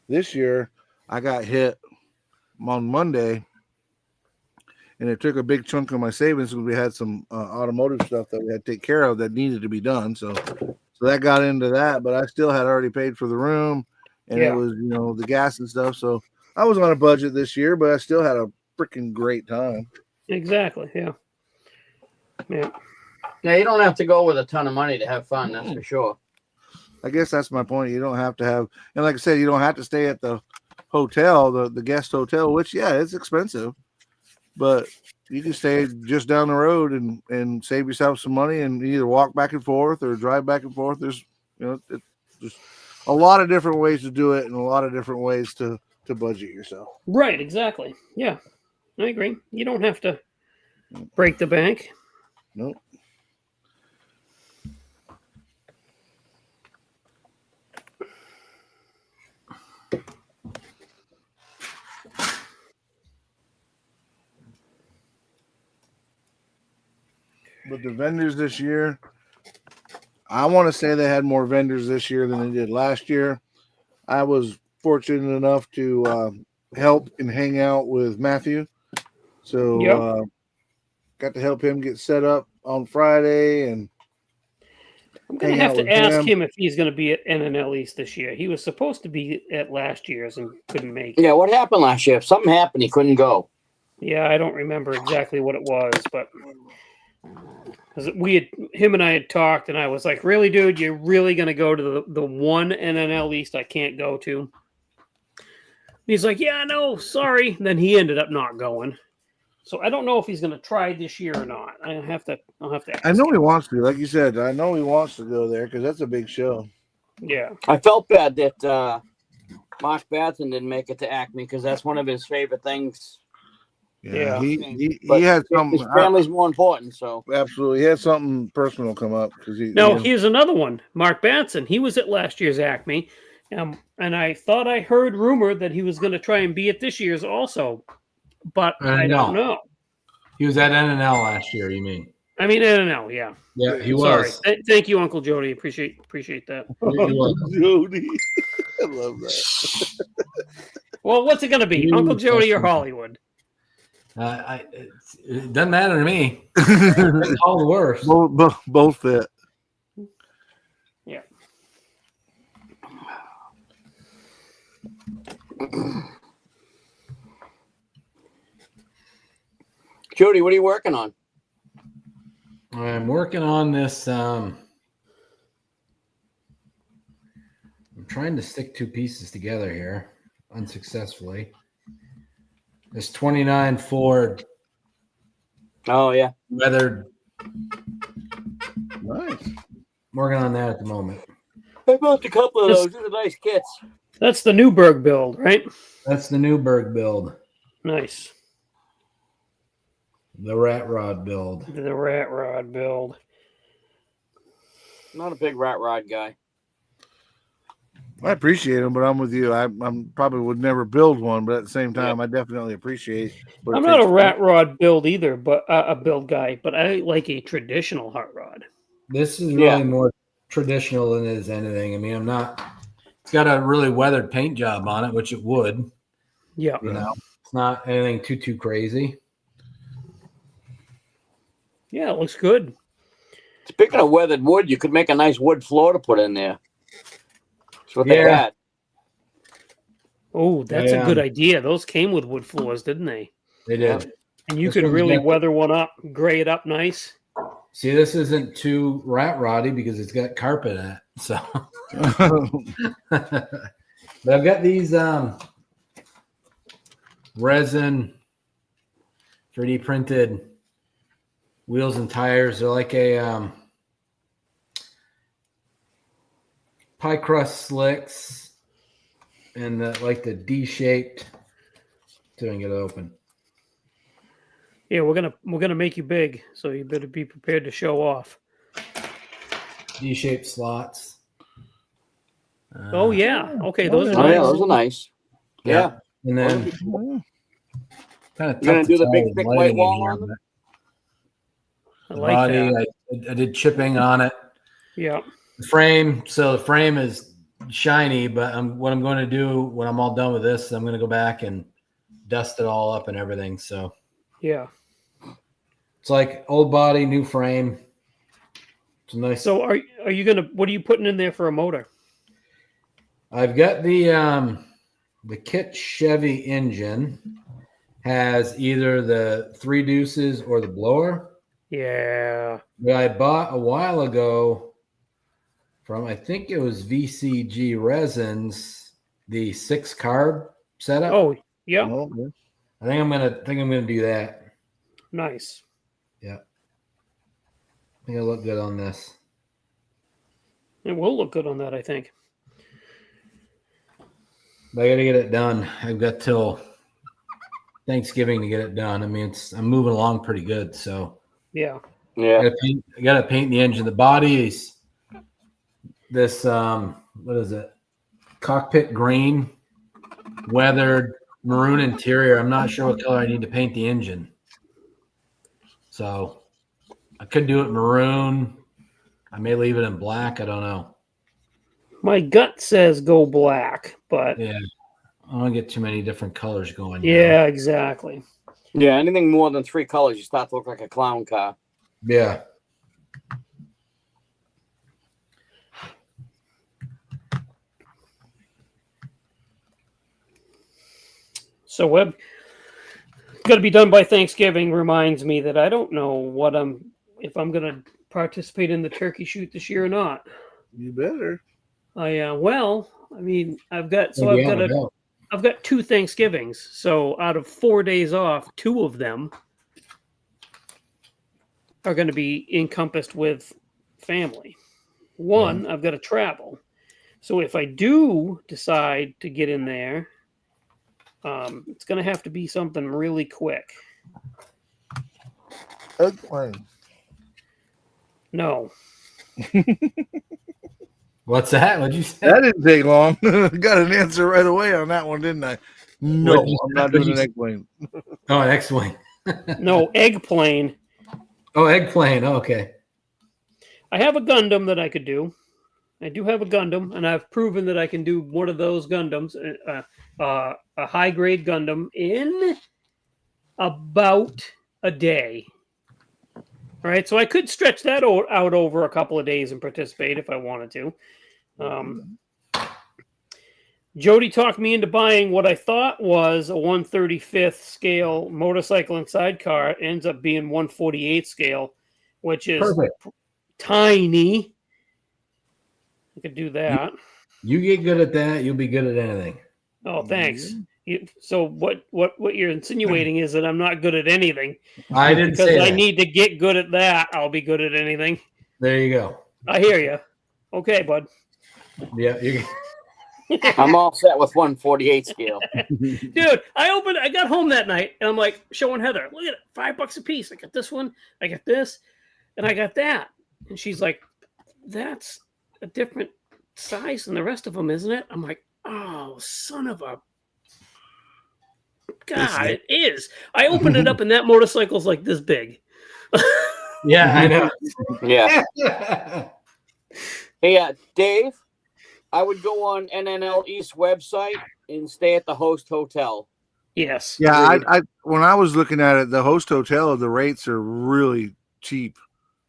This year, I got hit on Monday, and it took a big chunk of my savings because we had some automotive stuff that we had to take care of that needed to be done. So that got into that, but I still had already paid for the room, and it was, the gas and stuff. So I was on a budget this year, but I still had a freaking great time. Exactly. Yeah. Yeah. Yeah, you don't have to go with a ton of money to have fun. That's for sure. I guess that's my point. You don't have to have, and like I said, you don't have to stay at the hotel, the guest hotel, which it's expensive, but you can stay just down the road and save yourself some money and either walk back and forth or drive back and forth. There's there's a lot of different ways to do it and a lot of different ways to budget yourself. Right. Exactly. Yeah. I agree. You don't have to break the bank. Nope. But the vendors this year, I want to say they had more vendors this year than they did last year. I was fortunate enough to help and hang out with Matthew. So got to help him get set up on Friday. And I'm going to have to ask him if he's going to be at NNL East this year. He was supposed to be at last year's and couldn't make it. Yeah, what happened last year? If something happened, he couldn't go. Yeah, I don't remember exactly what it was, but because him and I had talked, and I was like, "Really, dude, you're really going to go to the one NNL East I can't go to?" And he's like, "Yeah, no, sorry." And then he ended up not going. So I don't know if he's going to try this year or not. I'll have to ask I know him. he wants to, like you said. I know he wants to go there because that's a big show. Yeah. I felt bad that Mark Batson didn't make it to Acme because that's one of his favorite things. Yeah. He But had something. his family's more important, so Absolutely, he had something personal come up because No, here's another one. Mark Batson. He was at last year's Acme, and I thought I heard rumor that he was going to try and be at this year's also, but I don't know. He was at NNL last year, you mean? I mean, I don't know. Yeah. Yeah, he Sorry. was. Thank you, Uncle Jody. Appreciate that. He was. Jody. I love that. Well, what's it going to be, Uncle Jody or Hollywood? It doesn't matter to me. It's all the worst. Both fit. Yeah. Jody, what are you working on? I'm working on this. I'm trying to stick two pieces together here unsuccessfully. This 29 Ford Oh yeah, weathered. Nice. I'm working on that at the moment. I built a couple of those. These are nice kits. That's the Newberg build, right? That's the Newberg build, Nice. the Rat Rod build. The Rat Rod build. Not a big rat rod guy. I appreciate them, but I'm with you. I'm probably would never build one, but at the same time, I definitely appreciate. I'm not a rat rod build either, but a build guy. But I like a traditional hot rod. This is really more traditional than it is anything. I mean, I'm not. It's got a really weathered paint job on it, which it would. Yeah. You know, it's not anything too crazy. Yeah, it looks good. Speaking of weathered wood, you could make a nice wood floor to put in there. That's what they had. Oh, that's a good idea. Those came with wood floors, didn't they? They did. And you could really weather one up, gray it up nice. See, this isn't too rat roddy because it's got carpet in it. So, but I've got these resin 3D printed wheels and tires. They're like a pie crust slicks and like the D-shaped. Doing it open. Yeah, we're gonna make you big, so you better be prepared to show off. D-shaped slots. Oh yeah, okay, those are Oh nice. yeah, those are nice. Yeah. And then kind of You're gonna do the big thick white wall on them? I like that. I did chipping on it. Yeah. The frame, so the frame is shiny, but what I'm going to do when I'm all done with this, I'm going to go back and dust it all up and everything. So yeah, it's like old body, new frame. It's nice. So are you gonna? What are you putting in there for a motor? I've got the Kit Chevy engine, has either the 3 deuces or the blower. Yeah. But I bought a while ago from, I think it was VCG Resins, the 6 carb setup. Oh, yeah. Oh, yeah. I think I'm gonna do that. Nice. Yeah. I think I look good on this. It will look good on that, I think. But I gotta get it done. I've got till Thanksgiving to get it done. I mean, I'm moving along pretty good. So Yeah. Yeah. I gotta paint the engine. The body is this what is it? Cockpit green, weathered maroon interior. I'm not sure what color I need to paint the engine. So I could do it maroon. I may leave it in black. I don't know. My gut says go black, but Yeah. I don't want to get too many different colors going. yeah, exactly. Yeah. Anything more than 3 colors, you start to look like a clown car. Yeah. So web got to be done by Thanksgiving. Reminds me that I don't know if I'm going to participate in the turkey shoot this year or not. You better. Well, I mean, I've got 2 Thanksgivings. So out of 4 days off, 2 of them are going to be encompassed with family. One, I've got to travel. So if I do decide to get in there, it's going to have to be something really quick. Eggplant. No. What's that? What'd you say? That didn't take long. Got an answer right away on that one, didn't I? No, What'd you- I'm not what'd doing you an eggplant. Oh, an X-Wing. No, eggplane. Oh, eggplane. Oh, okay. I have a Gundam that I could do. I do have a Gundam, and I've proven that I can do one of those Gundams, a high-grade Gundam, in about a day. All right, so I could stretch that out over a couple of days and participate if I wanted to. Jody talked me into buying what I thought was a 1/35th scale motorcycle and sidecar. It ends up being 1/48 scale, which is Perfect. tiny. I could do that. You get good at that, you'll be good at anything. Oh, thanks. So what you're insinuating is that I'm not good at anything. I didn't Because say I that. need to get good at that, I'll be good at anything. There you go. I hear you. Okay, bud. Yeah, you. I'm all set with 1/48 scale. Dude, I got home that night and I'm like showing Heather, look at it, $5 a piece. I got this one, I got this, and I got that. And she's like, that's a different size than the rest of them, isn't it? I'm like, oh, son of a God, it is. I opened it up and that motorcycle's like this big. Yeah, I know. Yeah. Hey, Dave, I would go on NNL East website and stay at the host hotel. Yes. Yeah, I when I was looking at it, the host hotel, the rates are really cheap.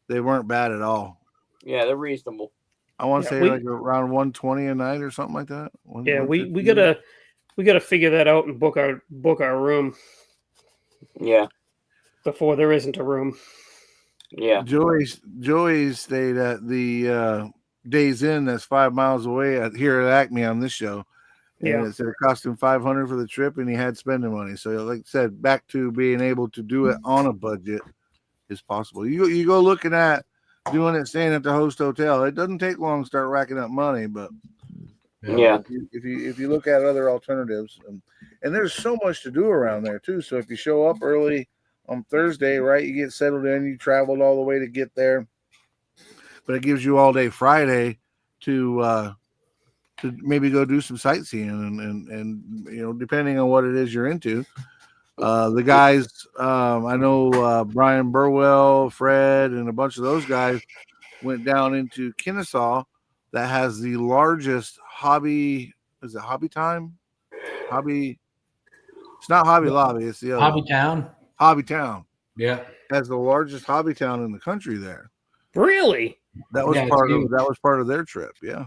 They weren't bad at all. Yeah, they're reasonable. I want to Yeah, say we- like around 120 a night or something like that. Yeah, we 150. gotta figure that out and book our room Yeah, before there isn't a room. yeah. Joey stayed at the Days Inn that's 5 miles away here at Acme on this show. And Yeah. it said it cost him $500 for the trip and he had spending money. So like I said, back to being able to do it on a budget is possible. You go looking at doing it staying at the host hotel. It doesn't take long to start racking up money, but Yeah. if you look at other alternatives, and there's so much to do around there too. So if you show up early on Thursday, right, you get settled in, you traveled all the way to get there, but it gives you all day Friday to maybe go do some sightseeing and you know, depending on what it is you're into. The guys, I know Brian Burwell, Fred, and a bunch of those guys went down into Kennesaw that has the largest hobby. Is it Hobby Time? It's not Hobby Lobby. It's the other Hobby one. Town. Hobby Town Yeah. has the largest hobby town in the country there. Really? That was Yeah, it's part of huge. their trip. Yeah.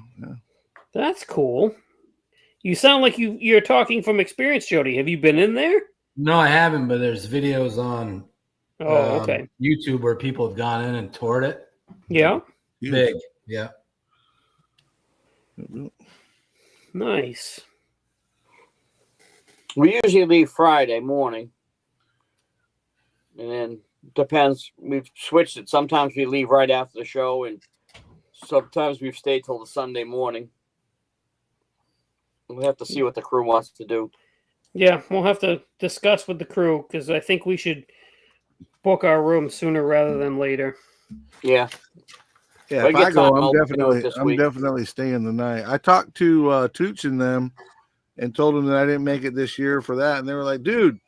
That's cool. You sound like you're talking from experience, Jody. Have you been in there? No, I haven't, but there's videos on Oh, okay. YouTube where people have gone in and toured it. Yeah. Big. Yeah. Nice. We usually leave Friday morning. And then depends. We've switched it. Sometimes we leave right after the show, and sometimes we've stayed till the Sunday morning. We'll have to see what the crew wants to do. Yeah, we'll have to discuss with the crew because I think we should book our room sooner rather than later. Yeah. Yeah, When if I get I go, time, I'll let you know this I'm week. definitely staying the night. I talked to Tooch and them and told them that I didn't make it this year for that, and they were like, "Dude,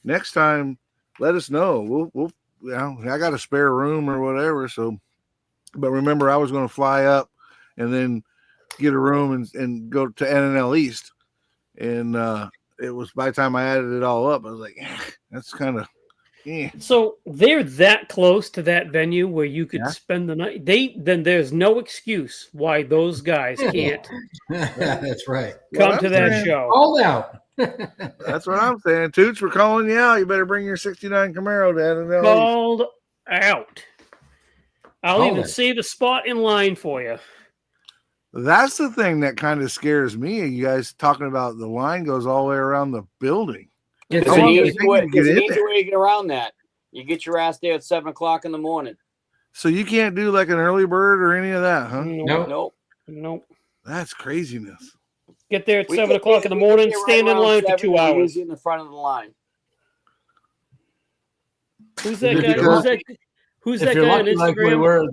next time, let us know. We'll you know, I got a spare room or whatever." So, but remember, I was going to fly up and then get a room and go to NNL East, and it was by the time I added it all up, I was like, that's kind of. Yeah. So they're that close to that venue where you could Yeah. spend the night. Then there's no excuse why those guys can't That's right. come Well, to I'm that saying- show. All out. That's what I'm saying. Toots, we're calling you out. You better bring your 69 Camaro to NNL East. Called out. I'll Call even it. save a spot in line for you. That's the thing that kind of scares me. You guys talking about the line goes all the way around the building. It's How There's an long an does easy- it take you to get there's an in easy there? way to get around that. You get your ass there at 7:00 in the morning. So you can't do like an early bird or any of that, huh? Nope. Nope. Nope. That's craziness. Get there at We 7:00 get in the there- we morning. get there Stand in around line for 7, 2 and we're hours. usually in the front of the line. Who's that If guy? you're Who's If that you're guy on lucky like we Instagram? were,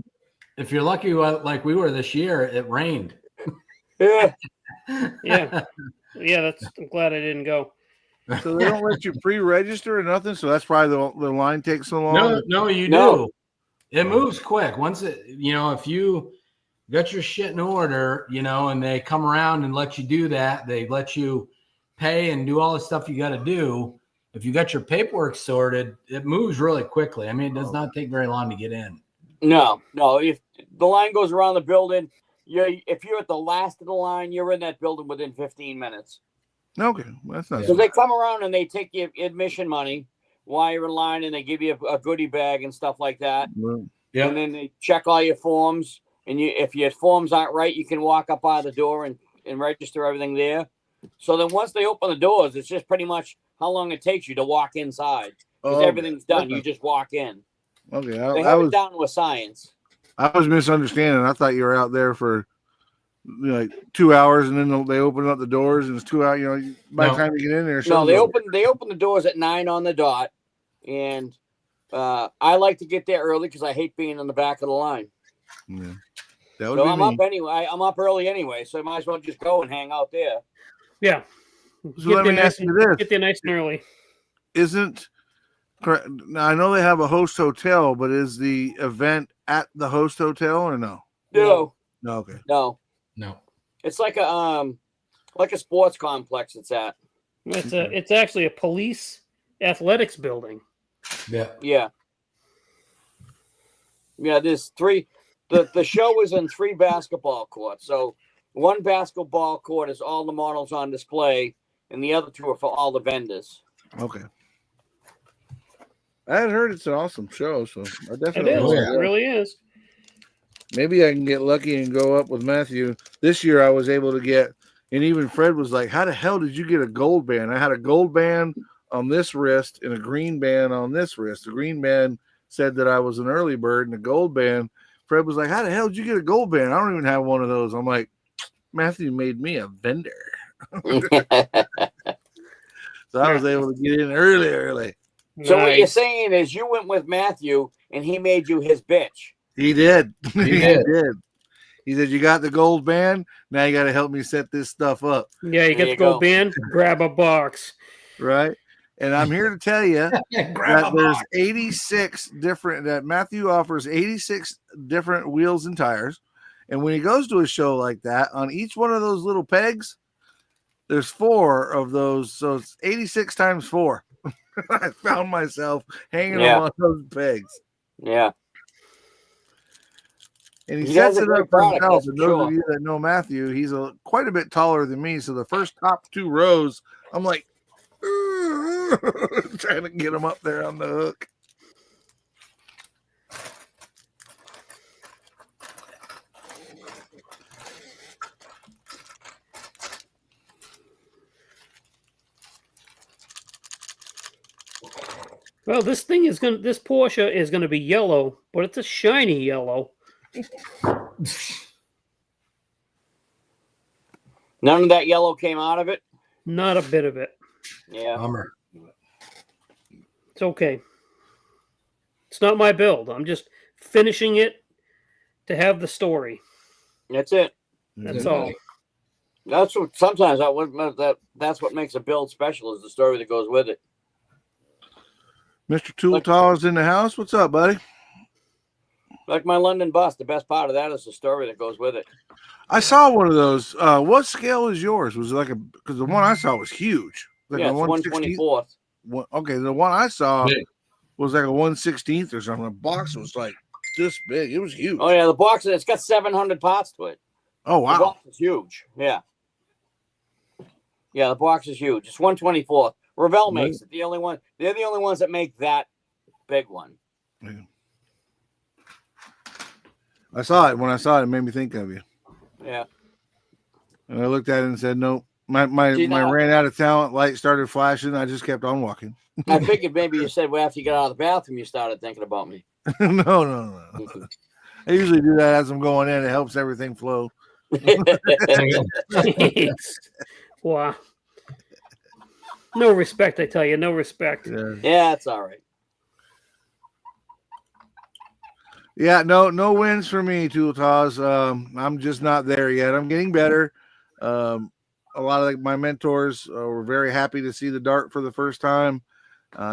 if you're lucky like we were this year, it rained. Yeah. Yeah. Yeah, I'm glad I didn't go. So they don't let you pre-register or nothing. So that's why the line takes so long. No, you No. do. It moves quick. Once it, if you got your shit in order, and they come around and let you do that, they let you pay and do all the stuff you got to do. If you got your paperwork sorted, it moves really quickly. I mean, it does not take very long to get in. No. If the line goes around the building, if you're at the last of the line, you're in that building within 15 minutes. Okay, well, that's not. Yeah. So they come around and they take your admission money while you're in line, and they give you a goodie bag and stuff like that. Well, And then they check all your forms. And if your forms aren't right, you can walk up out of the door and register everything there. So then once they open the doors, it's just pretty much how long it takes you to walk inside. Because oh, everything's done. okay. You just walk in. Okay, They I have it was down to a science. misunderstanding. I thought you were out there for like 2 hours, and then they open up the doors, and it's 2 hours. By the No. time you get in there, No, show's they over. open the doors at 9 on the dot. And I like to get there early because I hate being in the back of the line. Yeah. That would So be I'm me. up anyway. I'm up early anyway, so I might as well just go and hang out there. Yeah. So let me ask you this: Get there nice and early. Isn't correct? Now I know they have a host hotel, but is the event at the host hotel or no? No, No. Okay. no. No. It's like a sports complex. It's at. It's actually a police athletics building. Yeah. Yeah. Yeah, there's 3. The show is in 3 basketball courts. So one basketball court is all the models on display, and the other 2 are for all the vendors. Okay. I had heard it's an awesome show, so I It definitely. is. Oh, yeah. It really is. Maybe I can get lucky and go up with Matthew. This year I was able to get, and even Fred was like, "How the hell did you get a gold band?" I had a gold band on this wrist and a green band on this wrist. The green band said that I was an early bird, and the gold band, Fred was like, "How the hell did you get a gold band? I don't even have one of those." I'm like, Matthew made me a vendor. So I was able to get in early. So what you're Nice. saying is you went with Matthew and he made you his bitch. He did. He did. did. He said, "You got the gold band. Now you got to help me set this stuff up." Yeah, you There get you the gold go. band, grab a box. Right. And I'm here to tell you Grab that a there's box. 86 different, that Matthew offers 86 different wheels and tires. And when he goes to a show like that, on each one of those little pegs, there's 4 of those. So it's 86 times 4. I found myself hanging Yeah. them on those pegs. Yeah. And he He has sets a it great up for product, himself. that's And for those sure. of you that know Matthew, he's quite a bit taller than me. So the first top 2 rows, I'm like, Trying to get him up there on the hook. Well, this Porsche is gonna be yellow, but it's a shiny yellow. None of that yellow came out of it. Not a bit of it. Yeah. Bummer. It's okay. It's not my build. I'm just finishing it to have the story. That's it. That's all. That's what sometimes that's what makes a build special is the story that goes with it. Mr. Tooltall is in the house. What's up, buddy? Like my London bus, the best part of that is the story that goes with it. I saw one of those. What scale is yours? Was it like because the one I saw was huge. Like Yeah, a it's 1/24. Okay, the one I saw Big. was like a 1/16 or something. The box was like this big. It was huge. Oh yeah, the box it's got 700 parts to it. Oh, The wow. box is huge. Yeah. Yeah, the box is huge. It's 1/24. Revell makes it. They're the only ones that make that big one. I saw it. When I saw it, it made me think of you. Yeah. And I looked at it and said, nope. My See, now- ran out of talent. Light started flashing. I just kept on walking. I figured maybe you said well after you got out of the bathroom you started thinking about me. No. I usually do that as I'm going in. It helps everything flow. Wow. No respect, I tell you. No respect. Yeah, it's all right. Yeah, no wins for me, Tooltaz. I'm just not there yet. I'm getting better. A lot of my mentors were very happy to see the dart for the first time.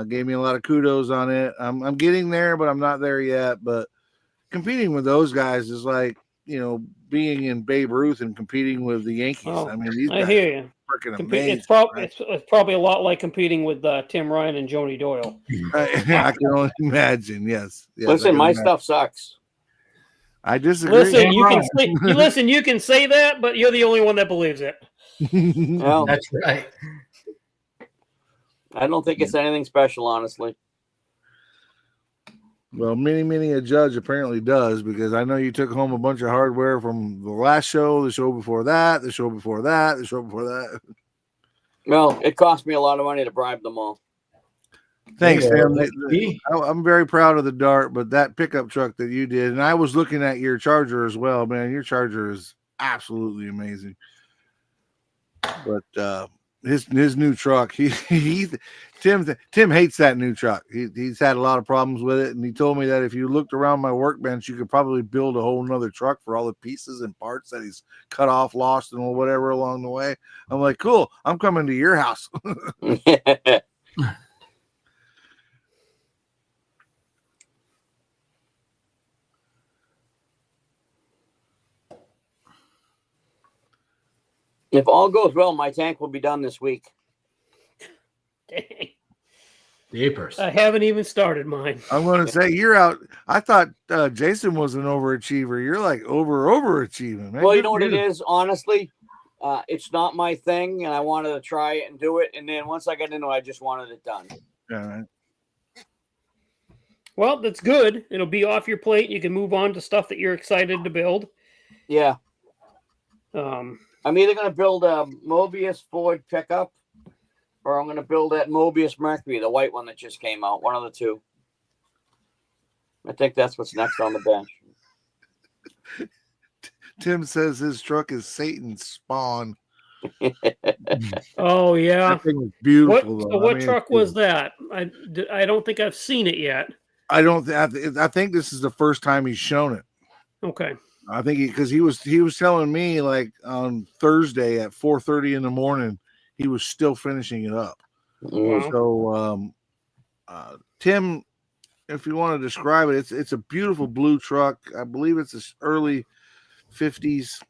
Gave me a lot of kudos on it. I'm getting there, but I'm not there yet. But competing with those guys is like, being in Babe Ruth and competing with the Yankees. Oh, I mean, these guys I hear you. are freaking amazing. It's probably a lot like competing with Tim Ryan and Joni Doyle. I can only imagine. Yes. Listen, my stuff sucks. I disagree. Listen, you can say that, but you're the only one that believes it. Well, That's right. I don't think it's anything special, honestly. Well, many a judge apparently does, because I know you took home a bunch of hardware from the last show, the show before that, the show before that, the show before that. Well, it cost me a lot of money to bribe them all. Thanks, Yeah. Sam. I'm very proud of the dart, but that pickup truck that you did, and I was looking at your Charger as well, man. Your Charger is absolutely amazing. But his new truck, Tim hates that new truck. He's had a lot of problems with it, and he told me that if you looked around my workbench, you could probably build a whole nother truck for all the pieces and parts that he's cut off, lost, and whatever along the way. I'm like, cool. I'm coming to your house. If all goes well, my tank will be done this week. Dang. Deepers. I haven't even started mine. I'm going to say you're out. I thought Jason was an overachiever. You're like overachieving, man. Well, you Good know what for it is, honestly? It's not my thing, and I wanted to try it and do it. And then once I got into it, I just wanted it done. All right. Well, that's good. It'll be off your plate. You can move on to stuff that you're excited to build. Yeah. Um, I'm either going to build a Mobius Ford pickup, or I'm going to build that Mobius Mercury, the white one that just came out. One of the two. I think that's what's next on the bench. Tim says his truck is Satan's spawn. oh yeah. That thing was beautiful. What though. I mean, truck was that? I don't think I've seen it yet. I don't. I think this is the first time he's shown it. Okay. I think because he was telling me like on Thursday at 4:30 in the morning he was still finishing it up. Mhm. So Tim, if you want to describe it, it's a beautiful blue truck. I believe it's this early 50s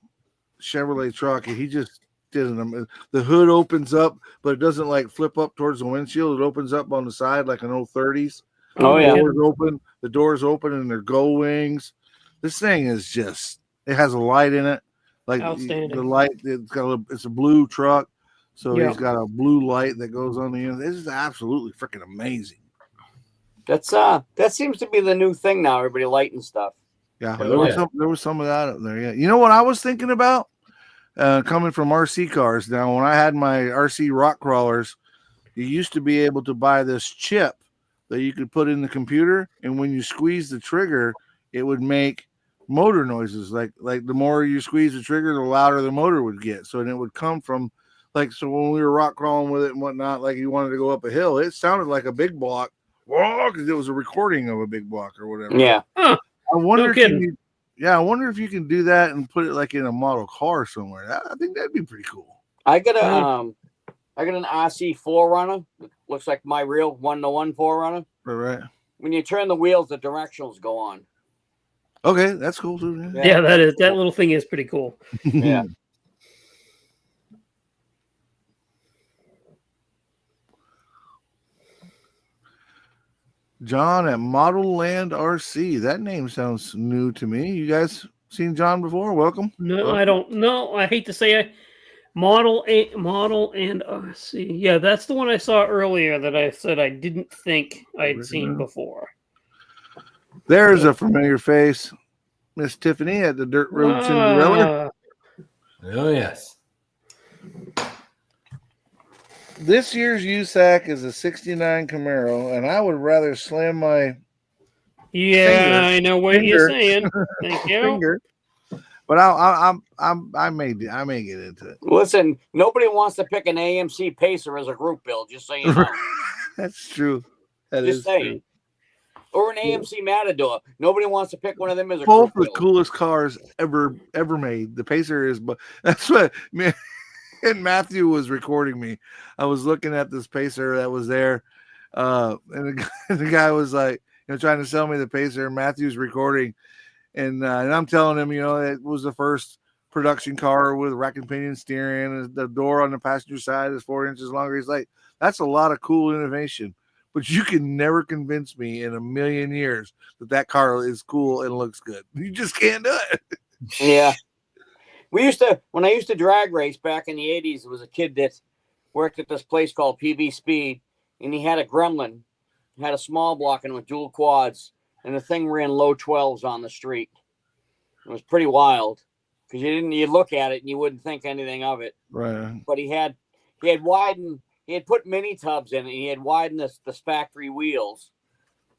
Chevrolet truck, and he just did it. The hood opens up, but it doesn't like flip up towards the windshield. It opens up on the side like an old 30s. Oh, yeah. The doors open and they're gull wings. This thing is just, it has a light in it. Like Outstanding. the light, it's a blue truck. So Yeah. he's got a blue light that goes on the end. This is absolutely freaking amazing. That's that seems to be the new thing now. Everybody lighting stuff. Yeah, Oh, there was some of that up there. Yeah, you know what I was thinking about? Coming from RC cars. Now, when I had my RC rock crawlers, you used to be able to buy this chip that you could put in the computer, and when you squeeze the trigger, it would make motor noises. Like the more you squeeze the trigger, the louder the motor would get. So and it would come from so when we were rock crawling with it and whatnot, like you wanted to go up a hill, it sounded like a big block. Whoa, because it was a recording of a big block or whatever. Yeah. Huh. I wonder No if kidding. I wonder if you can do that and put it like in a model car somewhere. I think that'd be pretty cool. I got Yeah. an RC 4Runner. Looks like my real 1-to-1 4Runner. Right. When you turn the wheels, the directionals go on. Okay, that's cool too. Yeah, that little thing is pretty cool. Yeah. John at Model Land RC. That name sounds new to me. You guys seen John before? Welcome. No, I don't know. I hate to say model and RC. Yeah, that's the one I saw earlier that I said I didn't think I'd seen before. There's a familiar face. Miss Tiffany at the Dirt Road Cinderella. Oh, yes. This year's USAC is a 69 Camaro, and I would rather slam my Yeah, Finger. I know what you're saying. Thank you. finger. But I may get into it. Listen, nobody wants to pick an AMC Pacer as a group build, just so you know. That's true. That Just is saying. true. Or an AMC Matador. Nobody wants to pick one of them as a Both group the build. coolest cars ever made. The Pacer is, but that's what me and Matthew was recording me. I was looking at this Pacer that was there, and the guy was like, trying to sell me the Pacer. And Matthew's recording, and I'm telling him, it was the first production car with rack and pinion steering, and the door on the passenger side is 4 inches longer. He's like, that's a lot of cool innovation. But you can never convince me in a million years that car is cool and looks good. You just can't do it. Yeah. When I used to drag race back in the 80s, there was a kid that worked at this place called PB Speed, and he had a Gremlin, had a small block and with dual quads, and the thing ran low 12s on the street. It was pretty wild because you'd look at it and you wouldn't think anything of it. Right. But he had widened. He had put mini tubs in it. He had widened the factory wheels,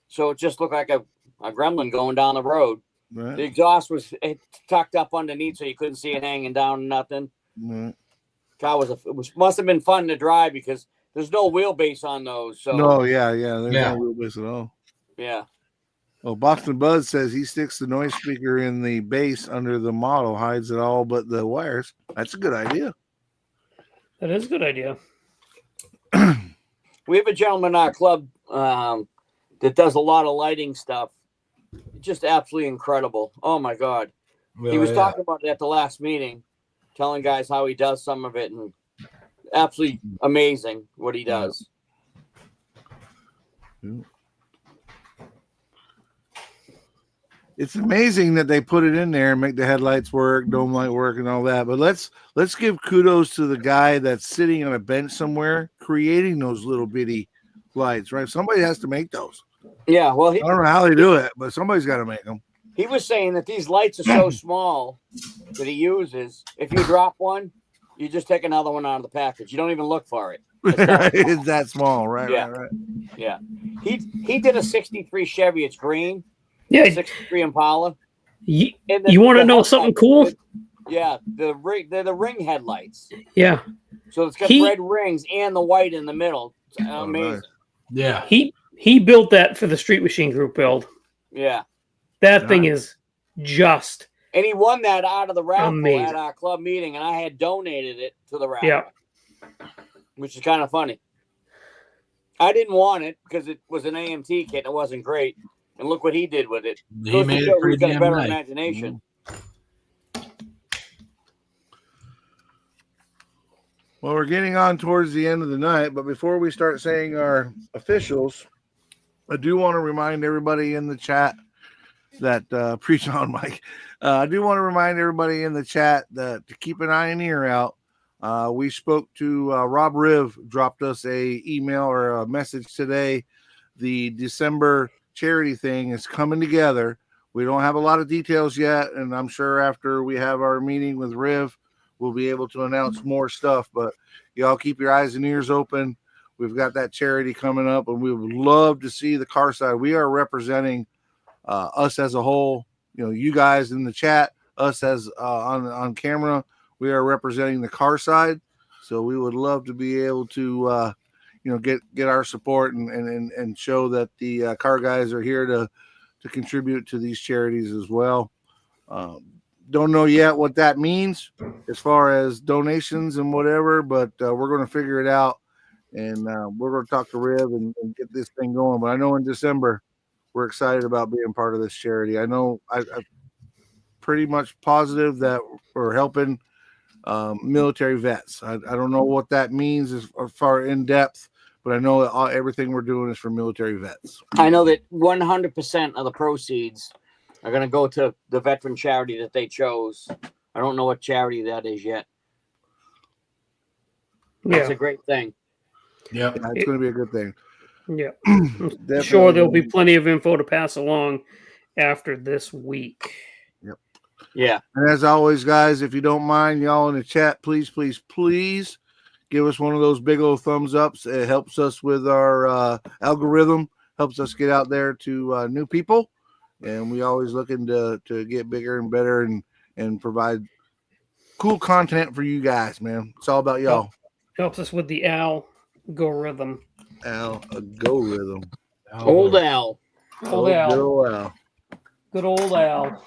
so it just looked like a Gremlin going down the road. Right. The exhaust was tucked up underneath, so you couldn't see it hanging down. Nothing. Right. Car must have been fun to drive because there's no wheelbase on those. So No, yeah. There's Yeah. no wheelbase at all. yeah, Well, Boston Buzz says he sticks the noise speaker in the base under the model, hides it all but the wires. That's a good idea. That is a good idea. we have a gentleman in our club that does a lot of lighting stuff. Just absolutely incredible. Oh my God. Well, He was yeah. talking about it at the last meeting, telling guys how he does some of it, and absolutely amazing what he does. It's amazing that they put it in there and make the headlights work, dome light work, and all that. But let's give kudos to the guy that's sitting on a bench somewhere creating those little bitty lights, right? Somebody has to make those. Yeah, well, I don't know how they do it, but somebody's got to make them. he was saying that these lights are so small that he uses. If you drop one, you just take another one out of the package. You don't even look for it. It's that small, right? Yeah. Right. Yeah. He did a 63 Chevy. It's green. Yeah, 63 Impala. you, And you want to know headlights- something cool? Yeah, they're the ring headlights. Yeah, So it's got He- red rings and the white in the middle. It's Oh, amazing. nice. Yeah. he built that for the Street Machine Group build. Yeah. That thing is just And he won that out of the raffle Amazing. at our club meeting, and I had donated it to the raffle. Yeah. Which is kind of funny. I didn't want it because it was an AMT kit and it wasn't great. And look what he did with it. He Goes to made show it pretty he's got a damn better nice. imagination. Well, we're getting on towards the end of the night, but before we start saying our officials, I do want to remind everybody in the chat that preach on Mike. I do want to remind everybody in the chat that to keep an eye and ear out We spoke to Rob Riv, dropped us a email or a message today. The December charity thing is coming together. We don't have a lot of details yet, and I'm sure after we have our meeting with Riv, we'll be able to announce more stuff. But y'all keep your eyes and ears open. We've got that charity coming up, and we would love to see the car side. We are representing us as a whole. You know, you guys in the chat, us as on camera. We are representing the car side, so we would love to be able to, get our support and show that the car guys are here to contribute to these charities as well. Don't know yet what that means as far as donations and whatever, but we're going to figure it out, and we're going to talk to Riv and get this thing going. But I know in December we're excited about being part of this charity. I know I'm pretty much positive that we're helping military vets. I don't know what that means as far in depth, but I know that everything we're doing is for military vets. I know that 100% of the proceeds are going to go to the veteran charity that they chose. I don't know what charity that is yet. It's Yeah. a great thing. Yep. Yeah, it's going to be a good thing. Yeah. Definitely. Sure, there'll be plenty of info to pass along after this week. Yeah. And as always, guys, if you don't mind, y'all in the chat, please give us one of those big old thumbs ups. It helps us with our algorithm, helps us get out there to new people. And we always looking to get bigger and better and provide cool content for you guys, man. It's all about y'all. Helps us with the algorithm. Algorithm. Old Al. Old Al. Good old Al. Good old Al.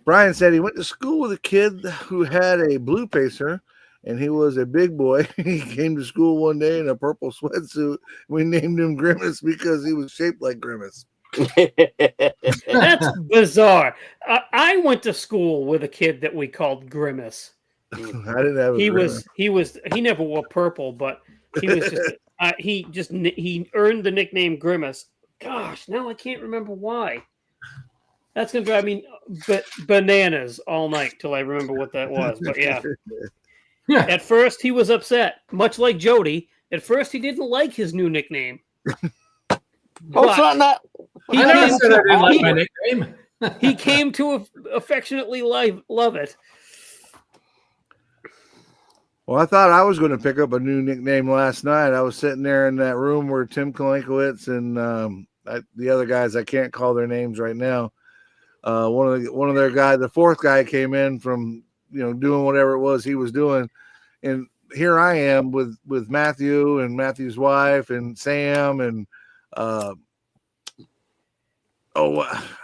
Brian said he went to school with a kid who had a blue pacer, and he was a big boy. He came to school one day in a purple sweatsuit. We named him Grimace because he was shaped like Grimace. That's bizarre. I went to school with a kid that we called Grimace. I didn't have. He never wore purple, but he was just he earned the nickname Grimace. Gosh, now I can't remember why. That's gonna drive me bananas all night till I remember what that was. But yeah. At first he was upset, much like Jody. At first he didn't like his new nickname. Oh, it's not. I never said I didn't like my nickname. He came to affectionately love it. Well, I thought I was going to pick up a new nickname last night. I was sitting there in that room where Tim Kalinkowitz and the other guys, I can't call their names right now. One of their guys, the fourth guy, came in from doing whatever it was he was doing, and here I am with Matthew and Matthew's wife and Sam and I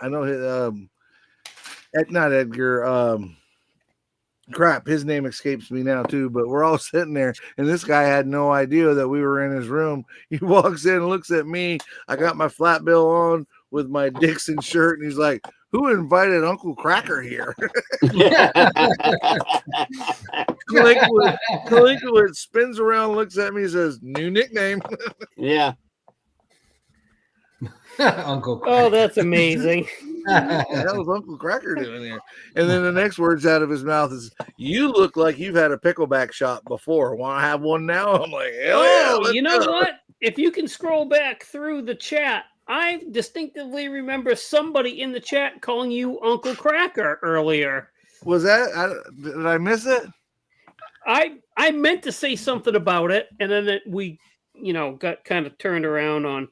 know not Edgar. Crap, his name escapes me now too. But we're all sitting there, and this guy had no idea that we were in his room. He walks in and looks at me. I got my flat bill on with my Dixon shirt, and he's like, "Who invited Uncle Cracker here?" Kalinkowitz spins around, looks at me, and says, "New nickname." Yeah. Uncle Cracker. Oh, that's amazing. What the hell is Uncle Cracker doing here? And then the next words out of his mouth is, "You look like you've had a pickleback shop before. Want to have one now?" I'm like, "Hell yeah!" You know what? If you can scroll back through the chat, I distinctively remember somebody in the chat calling you Uncle Cracker earlier. Was that? Did I miss it? I meant to say something about it, and then we got kind of turned around on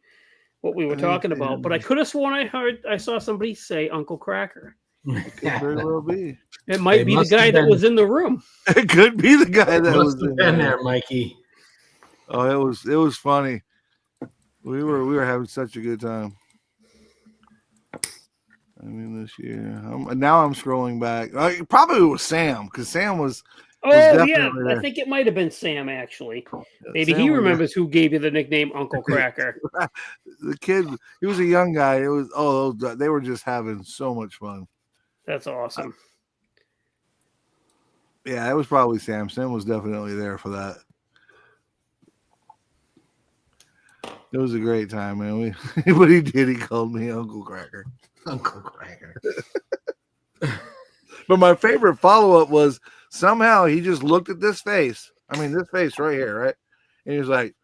what we were talking about. But I could have sworn I saw somebody say Uncle Cracker. It could very well be. It might be the guy that was in the room. It could be the guy that was in there, Mikey. Oh, it was funny. We were having such a good time. I mean, this year. Now I'm scrolling back. Probably it was Sam, because Sam was. Oh yeah, there. I think it might have been Sam actually. Maybe Sam he remembers who gave you the nickname Uncle Cracker. The kid, he was a young guy. It was they were just having so much fun. That's awesome. Yeah, it was probably Sam. Sam was definitely there for that. It was a great time, man. What he did, he called me Uncle Cracker. Uncle Cracker. But my favorite follow-up was Somehow he just looked at this face. I mean, this face right here, right? And he was like,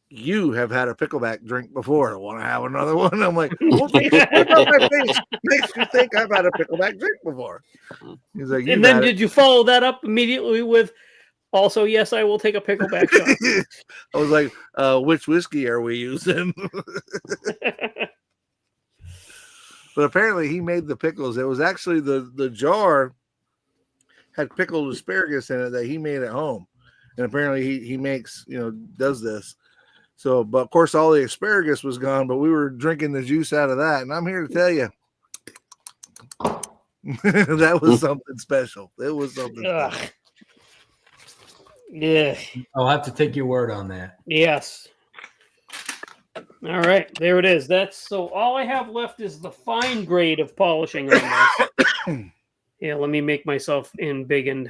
"You have had a pickleback drink before. Want to have another one?" I'm like, "What about my face makes you think I've had a pickleback drink before?" He's like, And then did you follow that up immediately with, also, yes, I will take a pickleback shot? I was like, "Which whiskey are we using?" But apparently he made the pickles. It was actually the jar had pickled asparagus in it that he made at home. And apparently he makes, does this. So, but of course all the asparagus was gone, but we were drinking the juice out of that. And I'm here to tell you that was something special. It was something Ugh. special. Yeah. I'll have to take your word on that. Yes. All right, there it is. So all I have left is the fine grade of polishing on this. Yeah, let me make myself embiggened.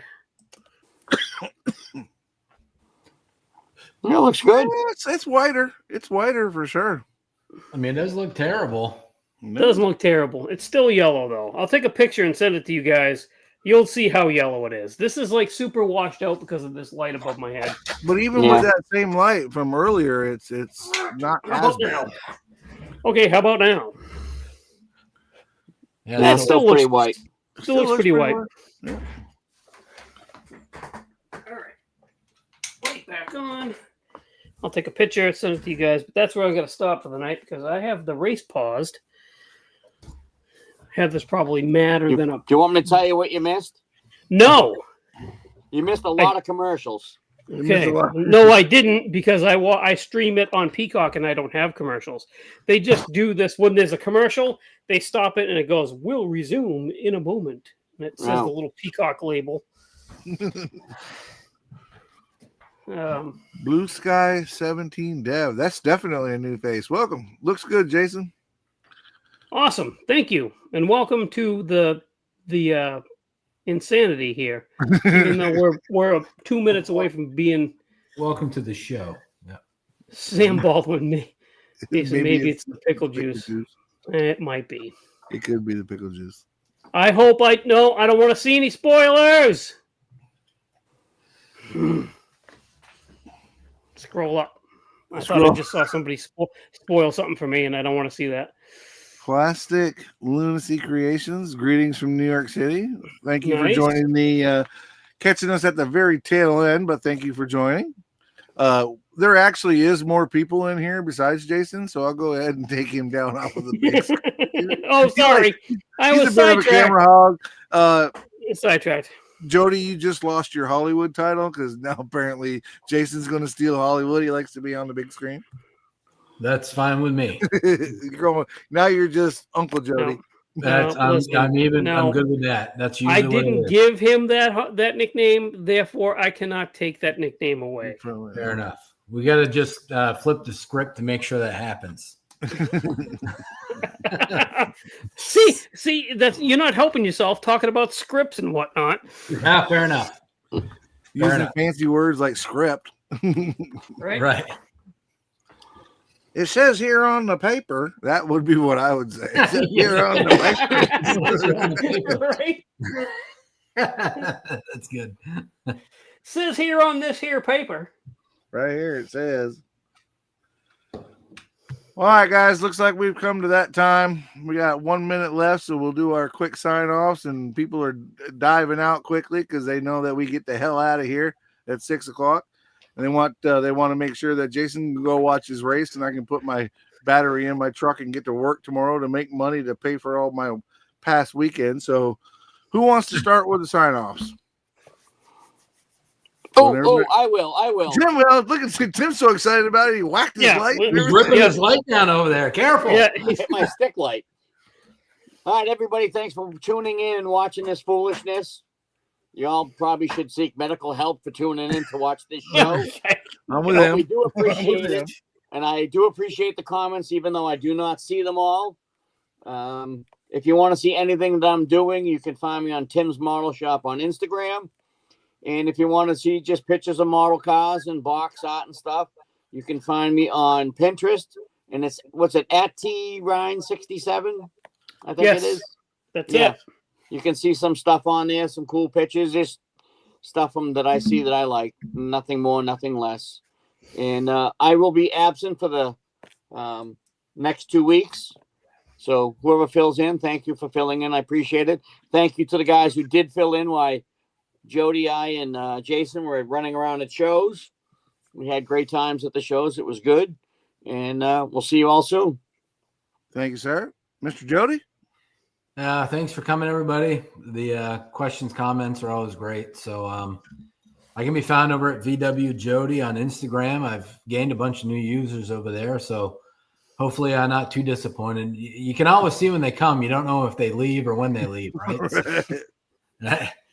Yeah, looks good. It's whiter. It's whiter for sure. I mean, it does look terrible. It doesn't look terrible. It's still yellow, though. I'll take a picture and send it to you guys. You'll see how yellow it is. This is like super washed out because of this light above my head. But even with that same light from earlier, it's not How as about bad. now? Okay, how about now? Yeah, That's that's still looks- pretty white. Still looks pretty white. Yeah. All right. Light back on. I'll take a picture, send it to you guys. But that's where I got to stop for the night because I have the race paused. Have this probably madder than a... Do you want me to tell you what you missed? No! You missed a lot of commercials. You missed Okay. a lot. No, I didn't because I stream it on Peacock and I don't have commercials. They just do this when there's a commercial. They stop it and it goes, "We'll resume in a moment." And it says Wow. the little Peacock label. Blue Sky 17 Dev. That's definitely a new face. Welcome. Looks good, Jason. Awesome. Thank you. And welcome to the insanity here. Even though we're 2 minutes away from being welcome to the show. Yeah. Sam Baldwin. Maybe it's the pickle pickle juice. It might be. It could be the pickle juice. I hope I don't want to see any spoilers. Scroll up. I thought I just saw somebody spoil something for me, and I don't want to see that. Plastic Lunacy Creations. Greetings from New York City. Thank you Nice. for joining the catching us at the very tail end, but thank you for joining. There actually is more people in here besides Jason, so I'll go ahead and take him down off of the big screen. Oh, sorry. I He's was a bit of a sidetracked. camera hog. Sidetracked. Jody, you just lost your Hollywood title because now apparently Jason's going to steal Hollywood. He likes to be on the big screen. That's fine with me. Now you're just Uncle Jody. That's listen, I'm no. good with that. That's I usually didn't what it is. give him that nickname, therefore I cannot take that nickname away. Fair enough. We got to just flip the script to make sure that happens. see, that's you're not helping yourself talking about scripts and whatnot. Ah, fair enough. Using enough. fancy words like script. Right? Right. It says here on the paper. That would be what I would say. It says here on the paper. Right? That's good. Says here on this here paper. Right here it says. All right, guys. Looks like we've come to that time. We got 1 minute left, so we'll do our quick sign-offs, and people are diving out quickly because they know that we get the hell out of here at 6 o'clock. And they want to make sure that Jason can go watch his race, and I can put my battery in my truck and get to work tomorrow to make money to pay for all my past weekends. So, who wants to start with the sign-offs? I will. Tim, well, look at Tim's so excited about it. He whacked his light. we- He's ripping his light down over there. Careful. Yeah, Hit my stick light. All right, everybody, thanks for tuning in and watching this foolishness. Y'all probably should seek medical help for tuning in to watch this show. I'm with But we him. do appreciate with him. it. And I do appreciate the comments, even though I do not see them all. If you want to see anything that I'm doing, you can find me on Tim's Model Shop on Instagram. And if you want to see just pictures of model cars and box art and stuff, you can find me on Pinterest. And it's, at TRine67? I think Yes. it is. that's Yeah. it. You can see some stuff on there, some cool pictures. Just stuff them that I see that I like. Nothing more, nothing less. And I will be absent for the next 2 weeks. So whoever fills in, thank you for filling in. I appreciate it. Thank you to the guys who did fill in while Jody, I, and Jason were running around at shows. We had great times at the shows. It was good. And we'll see you all soon. Thank you, sir. Mr. Jody? Thanks for coming, everybody. The questions, comments are always great. So I can be found over at VW Jody on Instagram. I've gained a bunch of new users over there. So hopefully I'm not too disappointed. You can always see when they come. You don't know if they leave or when they leave, right?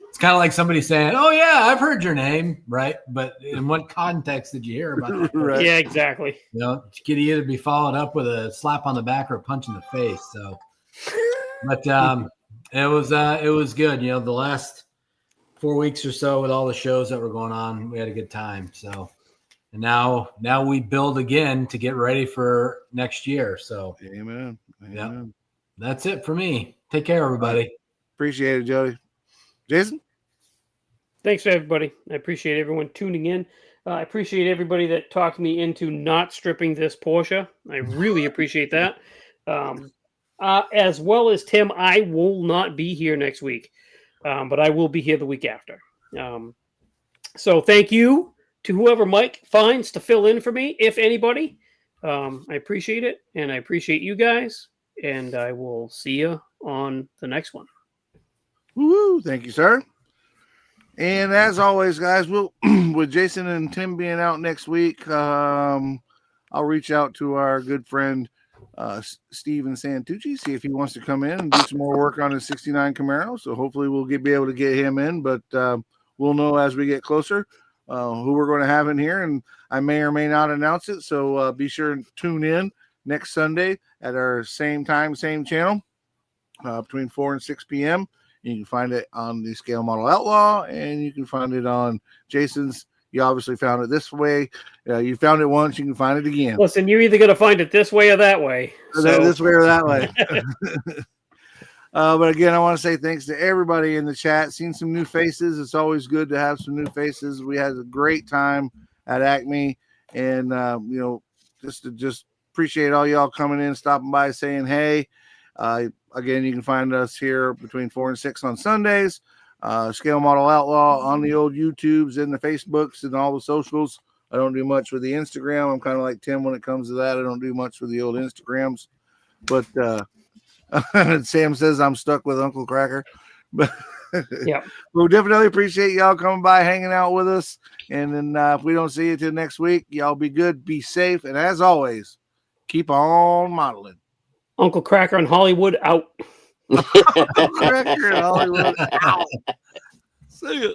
It's kind of like somebody saying, "Oh yeah, I've heard your name," right? But in what context did you hear about that? Right. Yeah, exactly. You know, it could either be followed up with a slap on the back or a punch in the face. So, but it was good. You know, the last 4 weeks or so with all the shows that were going on, we had a good time. So, and now we build again to get ready for next year. So, Amen. Amen. that's it for me. Take care, everybody. Appreciate it, Jody. Jason? Thanks to everybody. I appreciate everyone tuning in. I appreciate everybody that talked me into not stripping this Porsche. I really appreciate that. As well as Tim, I will not be here next week, but I will be here the week after. So thank you to whoever Mike finds to fill in for me, if anybody. I appreciate it, and I appreciate you guys, and I will see you on the next one. Woo! Thank you, sir. And as always, guys, we'll with Jason and Tim being out next week, I'll reach out to our good friend Steven Santucci, see if he wants to come in and do some more work on his 69 Camaro. So hopefully we'll be able to get him in, but we'll know as we get closer who we're going to have in here, and I may or may not announce it. So be sure and tune in next Sunday at our same time, same channel, between 4 and 6 p.m. You can find it on the Scale Model Outlaw, and you can find it on Jason's. You obviously found it this way. You found it once, you can find it again. Listen, you're either going to find it this way or that way. So. This way or that way. But again, I want to say thanks to everybody in the chat. Seen some new faces. It's always good to have some new faces. We had a great time at Acme, and just appreciate all y'all coming in, stopping by, saying hey. Again, you can find us here between 4 and 6 on Sundays. Scale Model Outlaw on the old YouTubes and the Facebooks and all the socials. I don't do much with the Instagram. I'm kind of like Tim when it comes to that. I don't do much with the old Instagrams. But Sam says I'm stuck with Uncle Cracker. But yeah, we'll definitely appreciate y'all coming by, hanging out with us. And then if we don't see you till next week, y'all be good, be safe. And as always, keep on modeling. Uncle Cracker in Hollywood out. Uncle Cracker in Hollywood out. See ya.